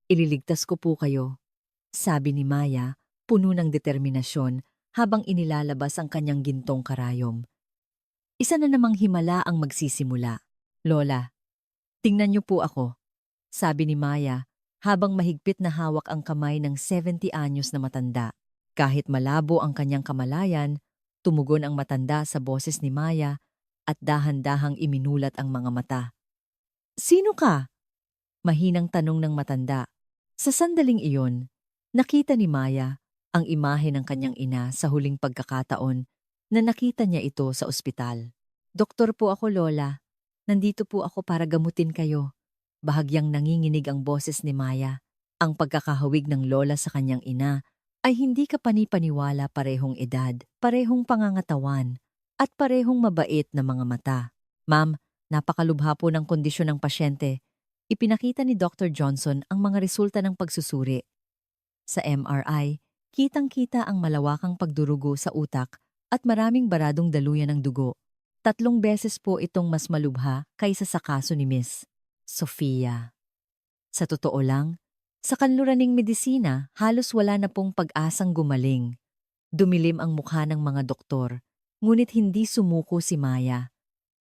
Ililigtas ko po kayo. Sabi ni Maya, puno ng determinasyon habang inilalabas ang kanyang gintong karayom. Isa na namang himala ang magsisimula. Lola, tingnan niyo po ako. Sabi ni Maya habang mahigpit na hawak ang kamay ng 70 anyos na matanda. Kahit malabo ang kanyang kamalayan, tumugon ang matanda sa boses ni Maya at dahan-dahang iminulat ang mga mata. Sino ka? Mahinang tanong ng matanda. Sa sandaling iyon, nakita ni Maya ang imahe ng kanyang ina sa huling pagkakataon na nakita niya ito sa ospital. Doktor po ako, Lola. Nandito po ako para gamutin kayo. Bahagyang nanginginig ang boses ni Maya. Ang pagkakahawig ng lola sa kanyang ina ay hindi kapani-paniwala, parehong edad, parehong pangangatawan, at parehong mabait na mga mata. Ma'am, napakalubha po ng kondisyon ng pasyente. Ipinakita ni Dr. Johnson ang mga resulta ng pagsusuri. Sa MRI, kitang-kita ang malawakang pagdurugo sa utak at maraming baradong daluyan ng dugo. 3 beses po itong mas malubha kaysa sa kaso ni Miss Sofia. Sa totoo lang, sa kanluraning medisina, halos wala na pong pag-asang gumaling. Dumilim ang mukha ng mga doktor, ngunit hindi sumuko si Maya.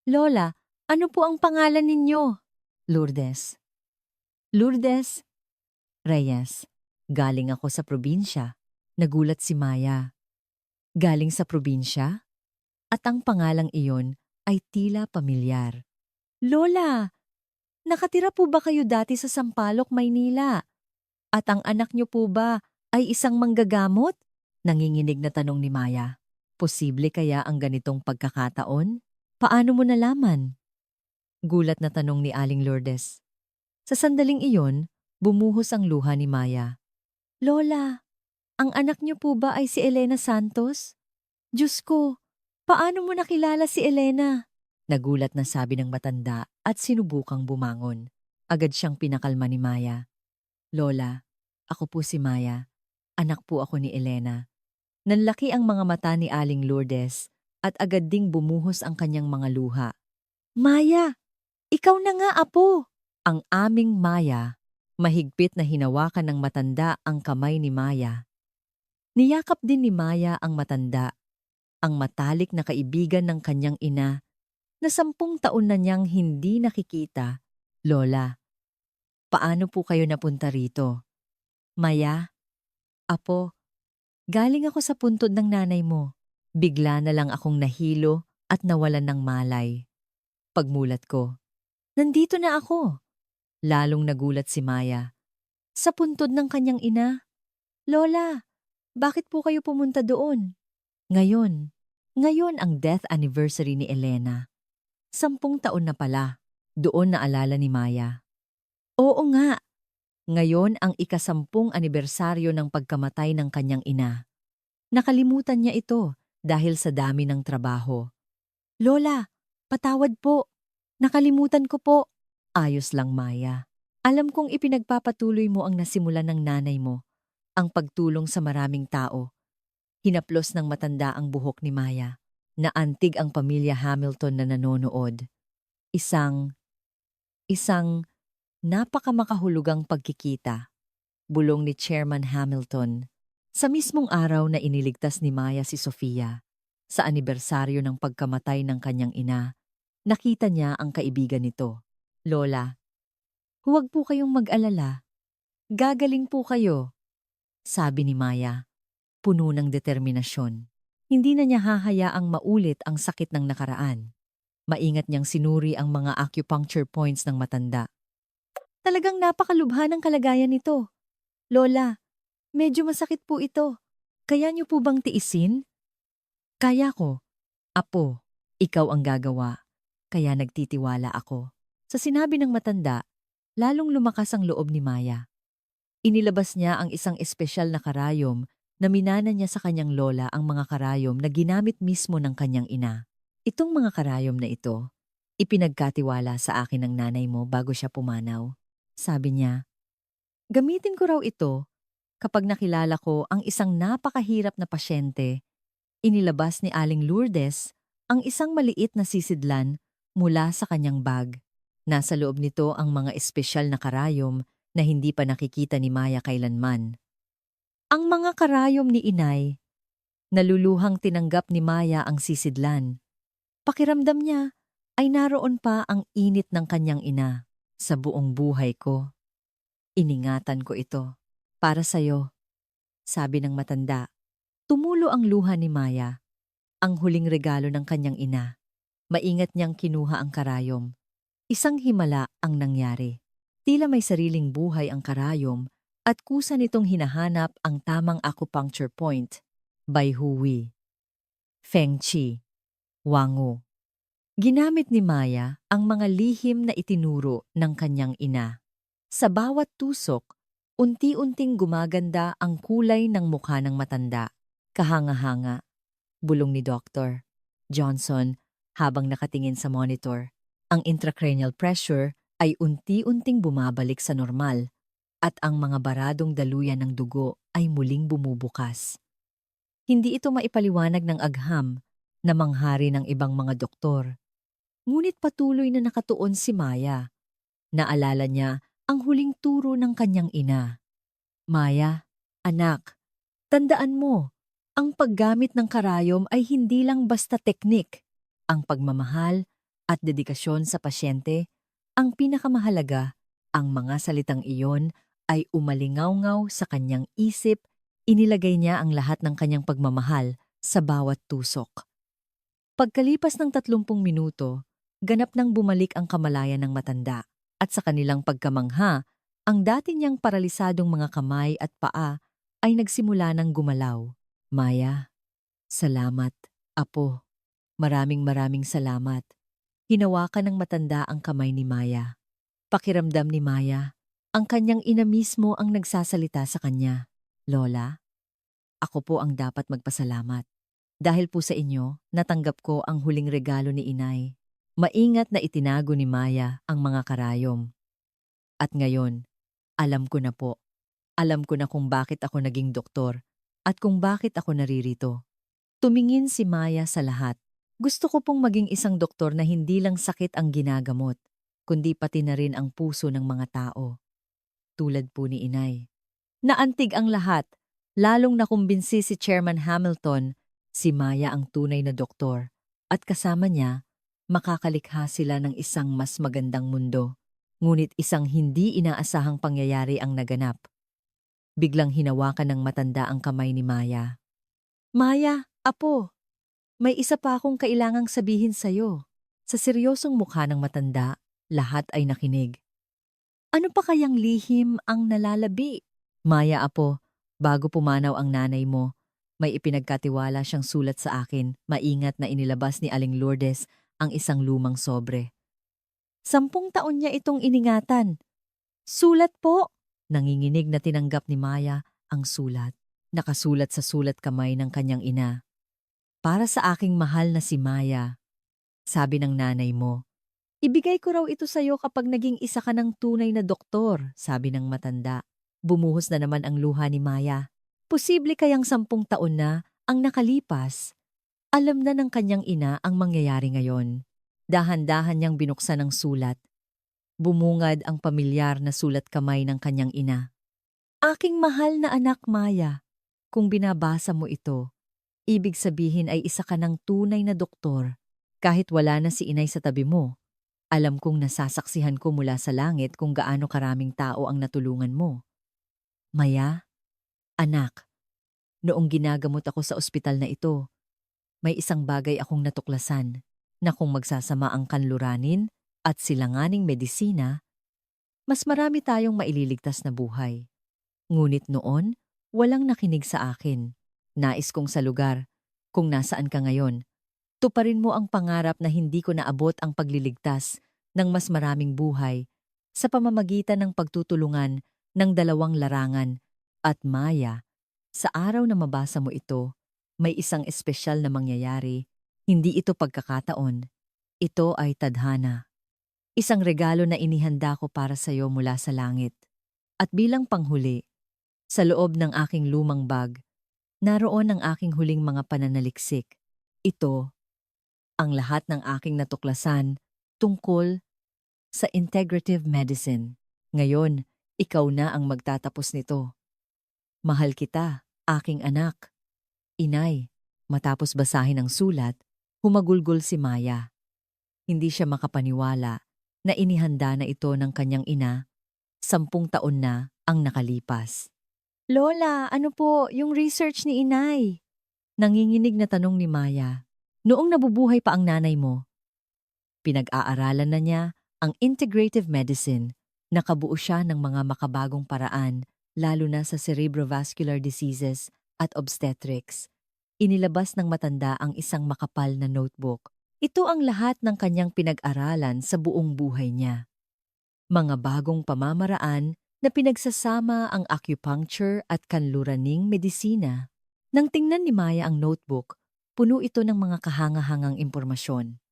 Lola, ano po ang pangalan ninyo? Lourdes. Lourdes Reyes. Galing ako sa probinsya. Nagulat si Maya. Galing sa probinsya? At ang pangalang iyon ay tila pamilyar. Lola, nakatira po ba kayo dati sa Sampaloc, Maynila? At ang anak niyo po ba ay isang manggagamot? Nanginginig na tanong ni Maya. Posible kaya ang ganitong pagkakataon? Paano mo nalaman? Gulat na tanong ni Aling Lourdes. Sa sandaling iyon, bumuhos ang luha ni Maya. Lola, ang anak niyo po ba ay si Elena Santos? Diyos ko, paano mo nakilala si Elena? Nagulat na sabi ng matanda at sinubukang bumangon. Agad siyang pinakalma ni Maya. Lola, ako po si Maya. Anak po ako ni Elena. Nanlaki ang mga mata ni Aling Lourdes at agad ding bumuhos ang kanyang mga luha. Maya, ikaw na nga apo! Ang aming Maya, mahigpit na hinawakan ng matanda ang kamay ni Maya. Niyakap din ni Maya ang matanda, ang matalik na kaibigan ng kanyang ina na 10 taon na niyang hindi nakikita. Lola, paano po kayo napunta rito? Maya, apo, galing ako sa puntod ng nanay mo. Bigla na lang akong nahilo at nawalan ng malay. Pagmulat ko, nandito na ako. Lalong nagulat si Maya. Sa puntod ng kanyang ina? Lola, bakit po kayo pumunta doon? Ngayon ang death anniversary ni Elena. 10 taon na pala. Doon naalala ni Maya. Oo nga, ngayon ang ika-10 anibersaryo ng pagkamatay ng kanyang ina. Nakalimutan niya ito dahil sa dami ng trabaho. Lola, patawad po. Nakalimutan ko po. Ayos lang, Maya. Alam kong ipinagpapatuloy mo ang nasimulan ng nanay mo, ang pagtulong sa maraming tao. Hinaplos ng matanda ang buhok ni Maya. Naantig ang pamilya Hamilton na nanonood. Isang napakamakahulugang pagkikita. Bulong ni Chairman Hamilton. Sa mismong araw na iniligtas ni Maya si Sofia, sa anibersaryo ng pagkamatay ng kanyang ina, nakita niya ang kaibigan nito. Lola, huwag po kayong mag-alala. Gagaling po kayo, sabi ni Maya, puno ng determinasyon. Hindi na niya hahayaang maulit ang sakit ng nakaraan. Maingat niyang sinuri ang mga acupuncture points ng matanda. Talagang napakalubha ng kalagayan nito. Lola, medyo masakit po ito. Kaya niyo po bang tiisin? Kaya ko. Apo, ikaw ang gagawa. Kaya nagtitiwala ako. Sa sinabi ng matanda, lalong lumakas ang loob ni Maya. Inilabas niya ang isang espesyal na karayom na minana niya sa kanyang lola ang mga karayom na ginamit mismo ng kanyang ina. Itong mga karayom na ito, ipinagkatiwala sa akin ng nanay mo bago siya pumanaw. Sabi niya, gamitin ko raw ito kapag nakilala ko ang isang napakahirap na pasyente. Inilabas ni Aling Lourdes ang isang maliit na sisidlan mula sa kanyang bag. Nasa loob nito ang mga espesyal na karayom na hindi pa nakikita ni Maya kailanman. Ang mga karayom ni Inay, naluluhang tinanggap ni Maya ang sisidlan. Pakiramdam niya ay naroon pa ang init ng kanyang ina. Sa buong buhay ko, iningatan ko ito. Para sa'yo, sabi ng matanda. Tumulo ang luha ni Maya, ang huling regalo ng kanyang ina. Maingat niyang kinuha ang karayom. Isang himala ang nangyari. Tila may sariling buhay ang karayom at kusa nitong hinahanap ang tamang acupuncture point. By Hui, Feng Qi, Wangu. Ginamit ni Maya ang mga lihim na itinuro ng kanyang ina. Sa bawat tusok, unti-unting gumaganda ang kulay ng mukha ng matanda. Kahanga-hanga, bulong ni Dr. Johnson habang nakatingin sa monitor. Ang intracranial pressure ay unti-unting bumabalik sa normal at ang mga baradong daluyan ng dugo ay muling bumubukas. Hindi ito maipaliwanag ng agham na manghari ng ibang mga doktor. Ngunit patuloy na nakatuon si Maya. Naalala niya ang huling turo ng kanyang ina. Maya, anak, tandaan mo, ang paggamit ng karayom ay hindi lang basta teknik. Ang pagmamahal at dedikasyon sa pasyente, ang pinakamahalaga, ang mga salitang iyon ay umalingaw-ngaw sa kanyang isip, inilagay niya ang lahat ng kanyang pagmamahal sa bawat tusok. Pagkalipas ng 30 minuto, ganap nang bumalik ang kamalayan ng matanda at sa kanilang pagkamangha, ang dati niyang paralisadong mga kamay at paa ay nagsimula ng gumalaw. Maya, salamat, apo. Maraming salamat. Hinawakan ng matanda ang kamay ni Maya. Pakiramdam ni Maya, ang kanyang ina mismo ang nagsasalita sa kanya. Lola, ako po ang dapat magpasalamat. Dahil po sa inyo, natanggap ko ang huling regalo ni inay. Maingat na itinago ni Maya ang mga karayom. At ngayon, alam ko na po. Alam ko na kung bakit ako naging doktor at kung bakit ako naririto. Tumingin si Maya sa lahat. Gusto ko pong maging isang doktor na hindi lang sakit ang ginagamot, kundi pati na rin ang puso ng mga tao. Tulad po ni inay. Naantig ang lahat, lalong nakumbinsi si Chairman Hamilton, si Maya ang tunay na doktor, at kasama niya, makakalikha sila ng isang mas magandang mundo. Ngunit isang hindi inaasahang pangyayari ang naganap. Biglang hinawakan ng matanda ang kamay ni Maya. Maya, apo, may isa pa akong kailangang sabihin sa'yo. Sa seryosong mukha ng matanda, lahat ay nakinig. Ano pa kayang lihim ang nalalabi? Maya, apo, bago pumanaw ang nanay mo, may ipinagkatiwala siyang sulat sa akin, maingat na inilabas ni Aling Lourdes ang isang lumang sobre. 10 taon niya itong iningatan. Sulat po! Nanginginig na tinanggap ni Maya ang sulat. Nakasulat sa sulat kamay ng kanyang ina. Para sa aking mahal na si Maya, sabi ng nanay mo. Ibigay ko raw ito sa'yo kapag naging isa ka ng tunay na doktor, sabi ng matanda. Bumuhos na naman ang luha ni Maya. Posible kayang 10 taon na ang nakalipas. Alam na ng kanyang ina ang mangyayari ngayon. Dahan-dahan niyang binuksan ang sulat. Bumungad ang pamilyar na sulat kamay ng kanyang ina. Aking mahal na anak Maya, kung binabasa mo ito, ibig sabihin ay isa ka ng tunay na doktor. Kahit wala na si inay sa tabi mo, alam kong nasasaksihan ko mula sa langit kung gaano karaming tao ang natulungan mo. Maya, anak, noong ginagamot ako sa ospital na ito, may isang bagay akong natuklasan na kung magsasama ang kanluranin at silanganing medisina, mas marami tayong maililigtas na buhay. Ngunit noon, walang nakinig sa akin. Nais kong sa lugar, kung nasaan ka ngayon, tuparin mo ang pangarap na hindi ko naabot ang pagliligtas ng mas maraming buhay sa pamamagitan ng pagtutulungan ng 2 larangan. At Maya, sa araw na mabasa mo ito, may isang espesyal na mangyayari. Hindi ito pagkakataon. Ito ay tadhana. Isang regalo na inihanda ko para sa iyo mula sa langit. At bilang panghuli, sa loob ng aking lumang bag, naroon ang aking huling mga pananaliksik. Ito, ang lahat ng aking natuklasan tungkol sa integrative medicine. Ngayon, ikaw na ang magtatapos nito. Mahal kita, aking anak. Inay, matapos basahin ang sulat, humagulgol si Maya. Hindi siya makapaniwala na inihanda na ito ng kanyang ina, 10 taon na ang nakalipas. Lola, ano po yung research ni inay? Nanginginig na tanong ni Maya. Noong nabubuhay pa ang nanay mo, pinag-aaralan na niya ang integrative medicine. Nakabuo siya ng mga makabagong paraan, lalo na sa cerebrovascular diseases at obstetrics. Inilabas ng matanda ang isang makapal na notebook. Ito ang lahat ng kanyang pinag-aralan sa buong buhay niya. Mga bagong pamamaraan na pinagsasama ang acupuncture at kanluraning medisina. Nang tingnan ni Maya ang notebook, puno ito ng mga kahangahangang impormasyon.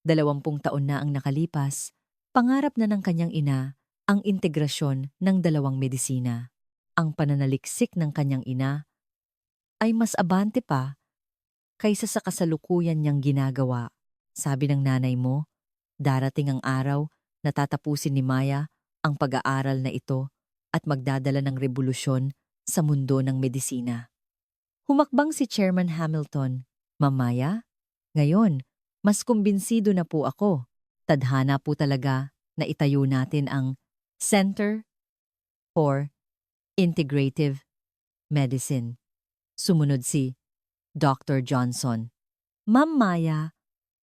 20 taon na ang nakalipas, pangarap na ng kanyang ina ang integrasyon ng 2 medisina. ang pananaliksik ng kanyang ina ay mas abante pa kaysa sa kasalukuyan niyang ginagawa. Sabi ng nanay mo, darating ang araw na tatapusin ni Maya ang pag-aaral na ito at magdadala ng revolusyon sa mundo ng medisina. Humakbang si Chairman Hamilton. Ma'am Maya, ngayon, mas kumbinsido na po ako. Tadhana po talaga na itayo natin ang Center for Integrative Medicine. Sumunod si Dr. Johnson. Ma'am Maya,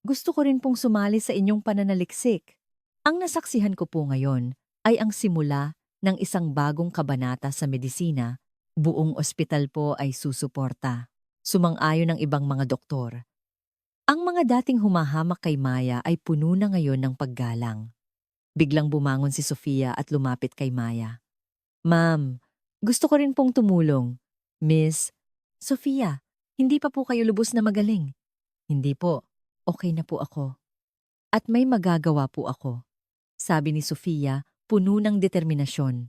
gusto ko rin pong sumali sa inyong pananaliksik. Ang nasaksihan ko po ngayon ay ang simula ng isang bagong kabanata sa medisina. Buong ospital po ay susuporta. Sumang-ayon ng ibang mga doktor. Ang mga dating humahamak kay Maya ay puno na ngayon ng paggalang. Biglang bumangon si Sofia at lumapit kay Maya. Ma'am, gusto ko rin pong tumulong. Miss, Sofia, hindi pa po kayo lubos na magaling. Hindi po, okay na po ako. At may magagawa po ako. Sabi ni Sofia, puno ng determinasyon.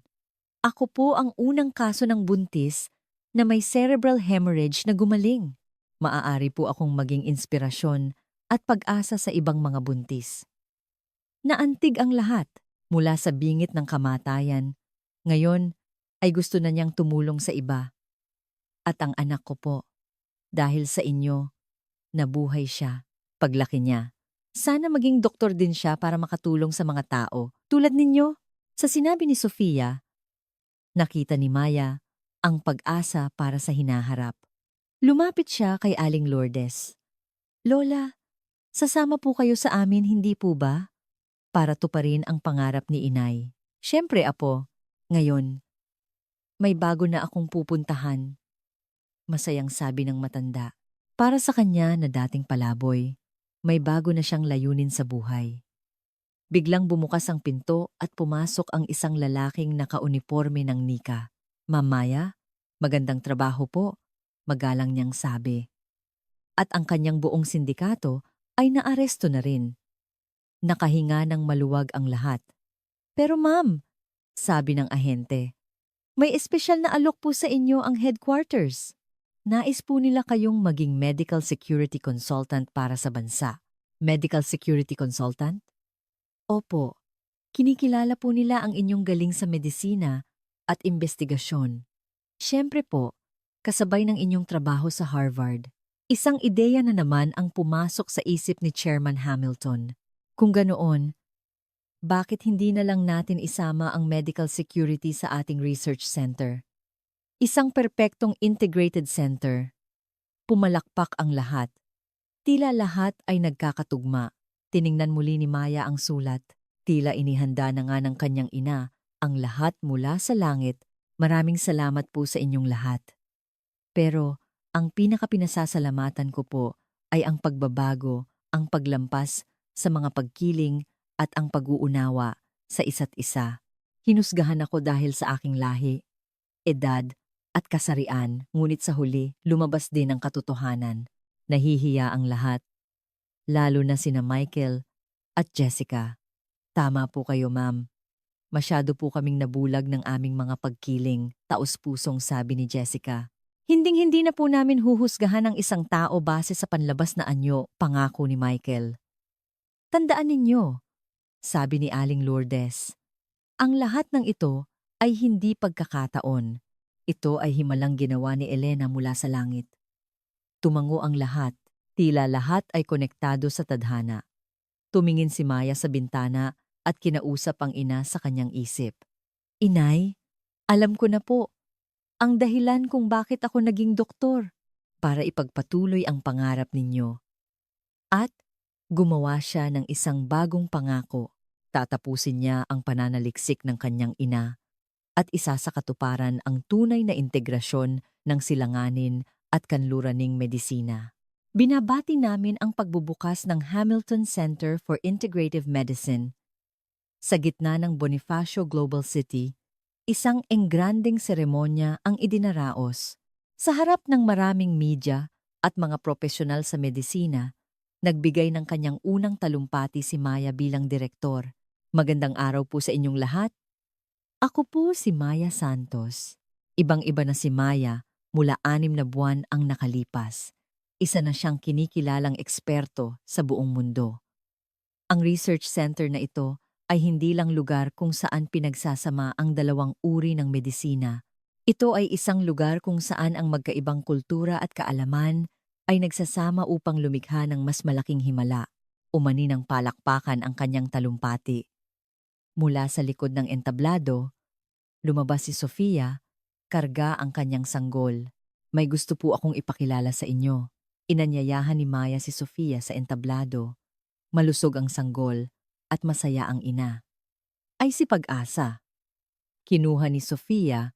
Ako po ang unang kaso ng buntis na may cerebral hemorrhage na gumaling. Maaari po akong maging inspirasyon at pag-asa sa ibang mga buntis. Naantig ang lahat mula sa bingit ng kamatayan. Ngayon ay gusto na niyang tumulong sa iba. At ang anak ko po, dahil sa inyo, nabuhay siya paglaki niya. Sana maging doktor din siya para makatulong sa mga tao. Tulad ninyo, sa sinabi ni Sofia, nakita ni Maya ang pag-asa para sa hinaharap. Lumapit siya kay Aling Lourdes. Lola, sasama po kayo sa amin, hindi po ba? Para tuparin ang pangarap ni Inay. Siyempre, Apo, ngayon, may bago na akong pupuntahan. Masayang sabi ng matanda. Para sa kanya na dating palaboy, may bago na siyang layunin sa buhay. Biglang bumukas ang pinto at pumasok ang isang lalaking nakauniporme ng Nika. Ma'am Maya, magandang trabaho po, magalang niyang sabi. At ang kanyang buong sindikato ay naaresto na rin. Nakahinga ng maluwag ang lahat. Pero ma'am, sabi ng ahente, may espesyal na alok po sa inyo ang headquarters. Nais po nila kayong maging medical security consultant para sa bansa. Medical security consultant? Opo, kinikilala po nila ang inyong galing sa medisina at investigasyon. Siyempre po, kasabay ng inyong trabaho sa Harvard. Isang ideya na naman ang pumasok sa isip ni Chairman Hamilton. Kung ganoon, bakit hindi na lang natin isama ang medical security sa ating research center? Isang perpektong integrated center. Pumalakpak ang lahat. Tila lahat ay nagkakatugma. Tiningnan muli ni Maya ang sulat. Tila inihanda na nga ng kanyang ina ang lahat mula sa langit. Maraming salamat po sa inyong lahat. Pero ang pinakapinasasalamatan ko po ay ang pagbabago, ang paglampas sa mga pagkiling at ang pag-uunawa sa isa't isa. Hinusgahan ako dahil sa aking lahi, edad at kasarian, ngunit sa huli lumabas din ang katotohanan. Nahihiya ang lahat, lalo na sina Michael at Jessica. Tama po kayo, ma'am. Masyado po kaming nabulag ng aming mga pagkiling, taos-pusong sabi ni Jessica. Hinding-hindi na po namin huhusgahan ang isang tao base sa panlabas na anyo, pangako ni Michael. Tandaan ninyo, sabi ni Aling Lourdes, ang lahat ng ito ay hindi pagkakataon. Ito ay himalang ginawa ni Elena mula sa langit. Tumango ang lahat, tila lahat ay konektado sa tadhana. Tumingin si Maya sa bintana at kinausap ang ina sa kanyang isip. Inay, alam ko na po, ang dahilan kung bakit ako naging doktor, para ipagpatuloy ang pangarap ninyo. At gumawa siya ng isang bagong pangako. Tatapusin niya ang pananaliksik ng kanyang ina at isa sa katuparan ang tunay na integrasyon ng silanganin at kanluraning medisina. Binabati namin ang pagbubukas ng Hamilton Center for Integrative Medicine. Sa gitna ng Bonifacio Global City, isang engranding seremonya ang idinaraos. Sa harap ng maraming media at mga profesional sa medisina, nagbigay ng kanyang unang talumpati si Maya bilang direktor. Magandang araw po sa inyong lahat. Ako po si Maya Santos, Ibang-iba na si Maya mula 6 na buwan ang nakalipas. Isa na siyang kinikilalang eksperto sa buong mundo. Ang research center na ito ay hindi lang lugar kung saan pinagsasama ang dalawang uri ng medisina. Ito ay isang lugar kung saan ang magkaibang kultura at kaalaman ay nagsasama upang lumikha ng mas malaking himala. Umani ng palakpakan ang kanyang talumpati. Mula sa likod ng entablado, lumabas si Sofia, karga ang kanyang sanggol. May gusto po akong ipakilala sa inyo. Inanyayahan ni Maya si Sofia sa entablado. Malusog ang sanggol at masaya ang ina. Ay si Pag-asa. Kinuha ni Sofia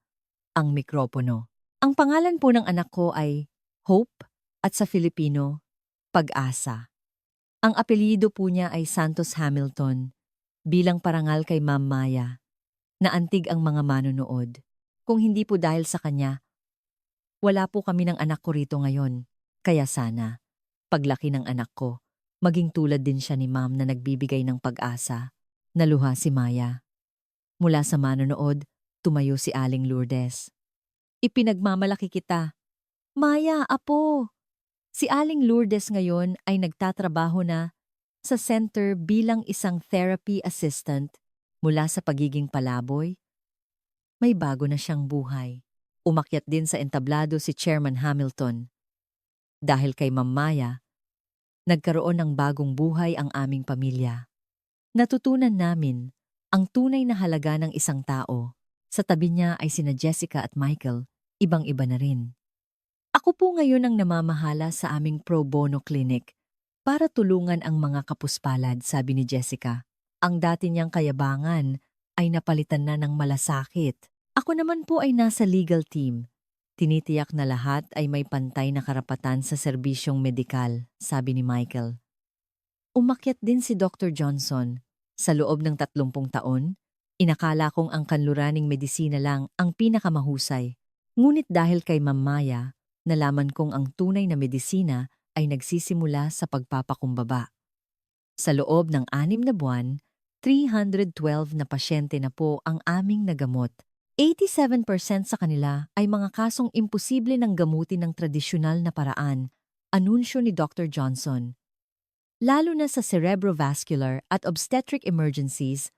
ang mikropono. Ang pangalan po ng anak ko ay Hope at sa Filipino, Pag-asa. Ang apelyido po niya ay Santos Hamilton bilang parangal kay Ma'am Maya. Naantig ang mga manonood. Kung hindi po dahil sa kanya, wala po kami ng anak ko rito ngayon. Kaya sana, paglaki ng anak ko, maging tulad din siya ni Ma'am na nagbibigay ng pag-asa. Naluha si Maya. Mula sa manonood, tumayo si Aling Lourdes. Ipinagmamalaki kita. Maya, apo! Si Aling Lourdes ngayon ay nagtatrabaho na sa center bilang isang therapy assistant. Mula sa pagiging palaboy, may bago na siyang buhay. Umakyat din sa entablado si Chairman Hamilton. Dahil kay Ma'am Maya, nagkaroon ng bagong buhay ang aming pamilya. Natutunan namin ang tunay na halaga ng isang tao. Sa tabi niya ay sina Jessica at Michael, ibang-iba na rin. Ako po ngayon ang namamahala sa aming pro bono clinic para tulungan ang mga kapuspalad, sabi ni Jessica. Ang dati niyang kayabangan ay napalitan na ng malasakit. Ako naman po ay nasa legal team. Tinitiyak na lahat ay may pantay na karapatan sa serbisyong medikal, sabi ni Michael. Umakyat din si Dr. Johnson. Sa loob ng 30 taon, inakala kong ang kanluraning medisina lang ang pinakamahusay. Ngunit dahil kay Ma'am Maya, nalaman kong ang tunay na medisina ay nagsisimula sa pagpapakumbaba. Sa loob ng 6 na buwan, 312 na pasyente na po ang aming nagamot. 87% sa kanila ay mga kasong imposible ng gamutin ng tradisyonal na paraan, anunsyo ni Dr. Johnson. Lalo na sa cerebrovascular at obstetric emergencies,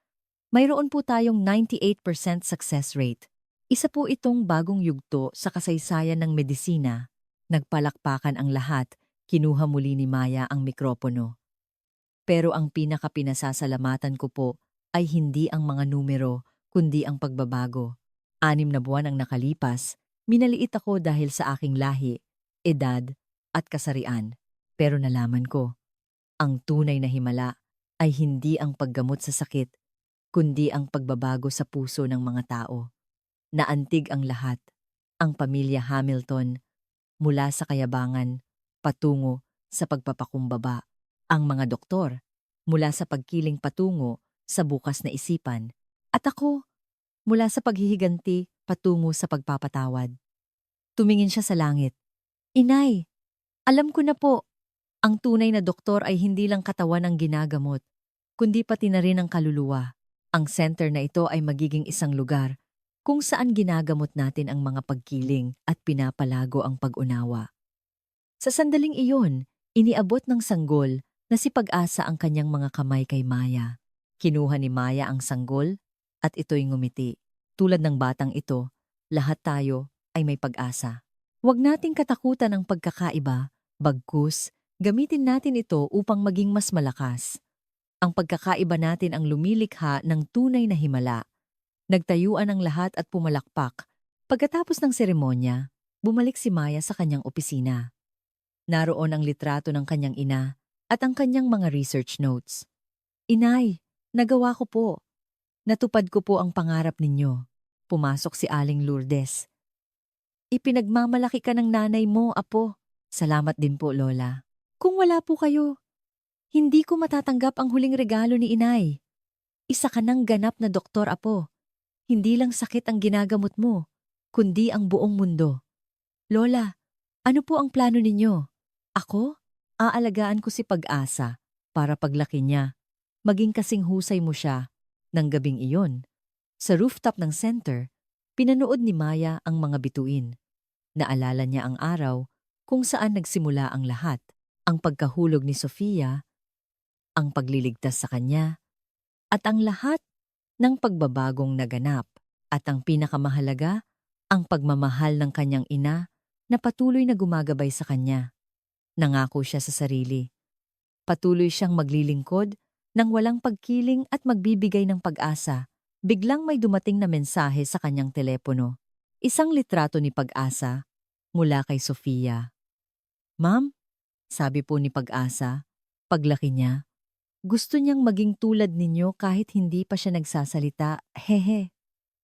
mayroon po tayong 98% success rate. Isa po itong bagong yugto sa kasaysayan ng medisina. Nagpalakpakan ang lahat, kinuha muli ni Maya ang mikropono. Pero ang pinakapinasasalamatan ko po ay hindi ang mga numero, kundi ang pagbabago. 6 na buwan ang nakalipas, minaliit ako dahil sa aking lahi, edad, at kasarian. Pero nalaman ko, ang tunay na himala ay hindi ang paggamot sa sakit, kundi ang pagbabago sa puso ng mga tao. Naantig ang lahat, ang pamilya Hamilton, mula sa kayabangan, patungo sa pagpapakumbaba. Ang mga doktor, mula sa pagkiling patungo sa bukas na isipan. At ako, mula sa paghihiganti patungo sa pagpapatawad. Tumingin siya sa langit. Inay, alam ko na po, ang tunay na doktor ay hindi lang katawan ang ginagamot, kundi pati na rin ang kaluluwa. Ang center na ito ay magiging isang lugar kung saan ginagamot natin ang mga pagkiling at pinapalago ang pag-unawa. Sa sandaling iyon, iniabot ng sanggol na si Pag-asa ang kanyang mga kamay kay Maya. Kinuha ni Maya ang sanggol at ito'y ngumiti. Tulad ng batang ito, lahat tayo ay may pag-asa. Huwag nating katakutan ang pagkakaiba, bagkus, gamitin natin ito upang maging mas malakas. Ang pagkakaiba natin ang lumilikha ng tunay na himala. Nagtayuan ang lahat at pumalakpak. Pagkatapos ng seremonya, bumalik si Maya sa kanyang opisina. Naroon ang litrato ng kanyang ina at ang kanyang mga research notes. Inay, nagawa ko po. Natupad ko po ang pangarap ninyo. Pumasok si Aling Lourdes. Ipinagmamalaki ka ng nanay mo, apo. Salamat din po, Lola. Kung wala po kayo, hindi ko matatanggap ang huling regalo ni Inay. Isa ka ng ganap na doktor, apo. Hindi lang sakit ang ginagamot mo, kundi ang buong mundo. Lola, ano po ang plano ninyo? Ako? Aalagaan ko si Pag-asa para paglaki niya, maging kasing husay mo siya ng gabing iyon. Sa rooftop ng center, Pinanood ni Maya ang mga bituin. Naalala niya ang araw kung saan nagsimula ang lahat. Ang pagkahulog ni Sofia, ang pagliligtas sa kanya, at ang lahat ng pagbabagong naganap. At ang pinakamahalaga, ang pagmamahal ng kanyang ina na patuloy na gumagabay sa kanya. Nangako siya sa sarili. Patuloy siyang maglilingkod nang walang pagkiling at magbibigay ng pag-asa. Biglang may dumating na mensahe sa kanyang telepono. Isang litrato ni Pag-asa mula kay Sofia. "Ma'am," sabi po ni Pag-asa, paglaki niya, "gusto niyang maging tulad ninyo kahit hindi pa siya nagsasalita. Hehe.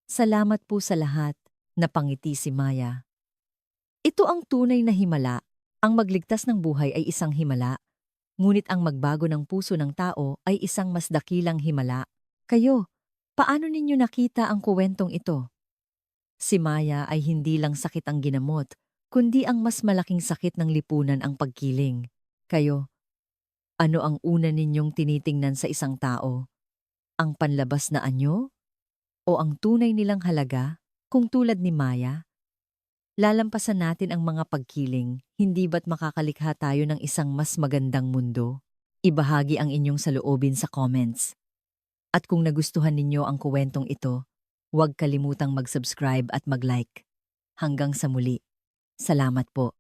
Salamat po sa lahat." Napangiti si Maya. Ito ang tunay na himala. Ang magligtas ng buhay ay isang himala, ngunit ang magbago ng puso ng tao ay isang mas dakilang himala. Kayo, paano ninyo nakita ang kuwentong ito? Si Maya ay hindi lang sakit ang ginamot, kundi ang mas malaking sakit ng lipunan ang pagkiling. Kayo, ano ang una ninyong tinitingnan sa isang tao? Ang panlabas na anyo? O ang tunay nilang halaga? Kung tulad ni Maya, lalampasan natin ang mga pagkiling, hindi ba't makakalikha tayo ng isang mas magandang mundo? Ibahagi ang inyong saloobin sa comments. At kung nagustuhan ninyo ang kuwentong ito, huwag kalimutang mag-subscribe at mag-like. Hanggang sa muli. Salamat po.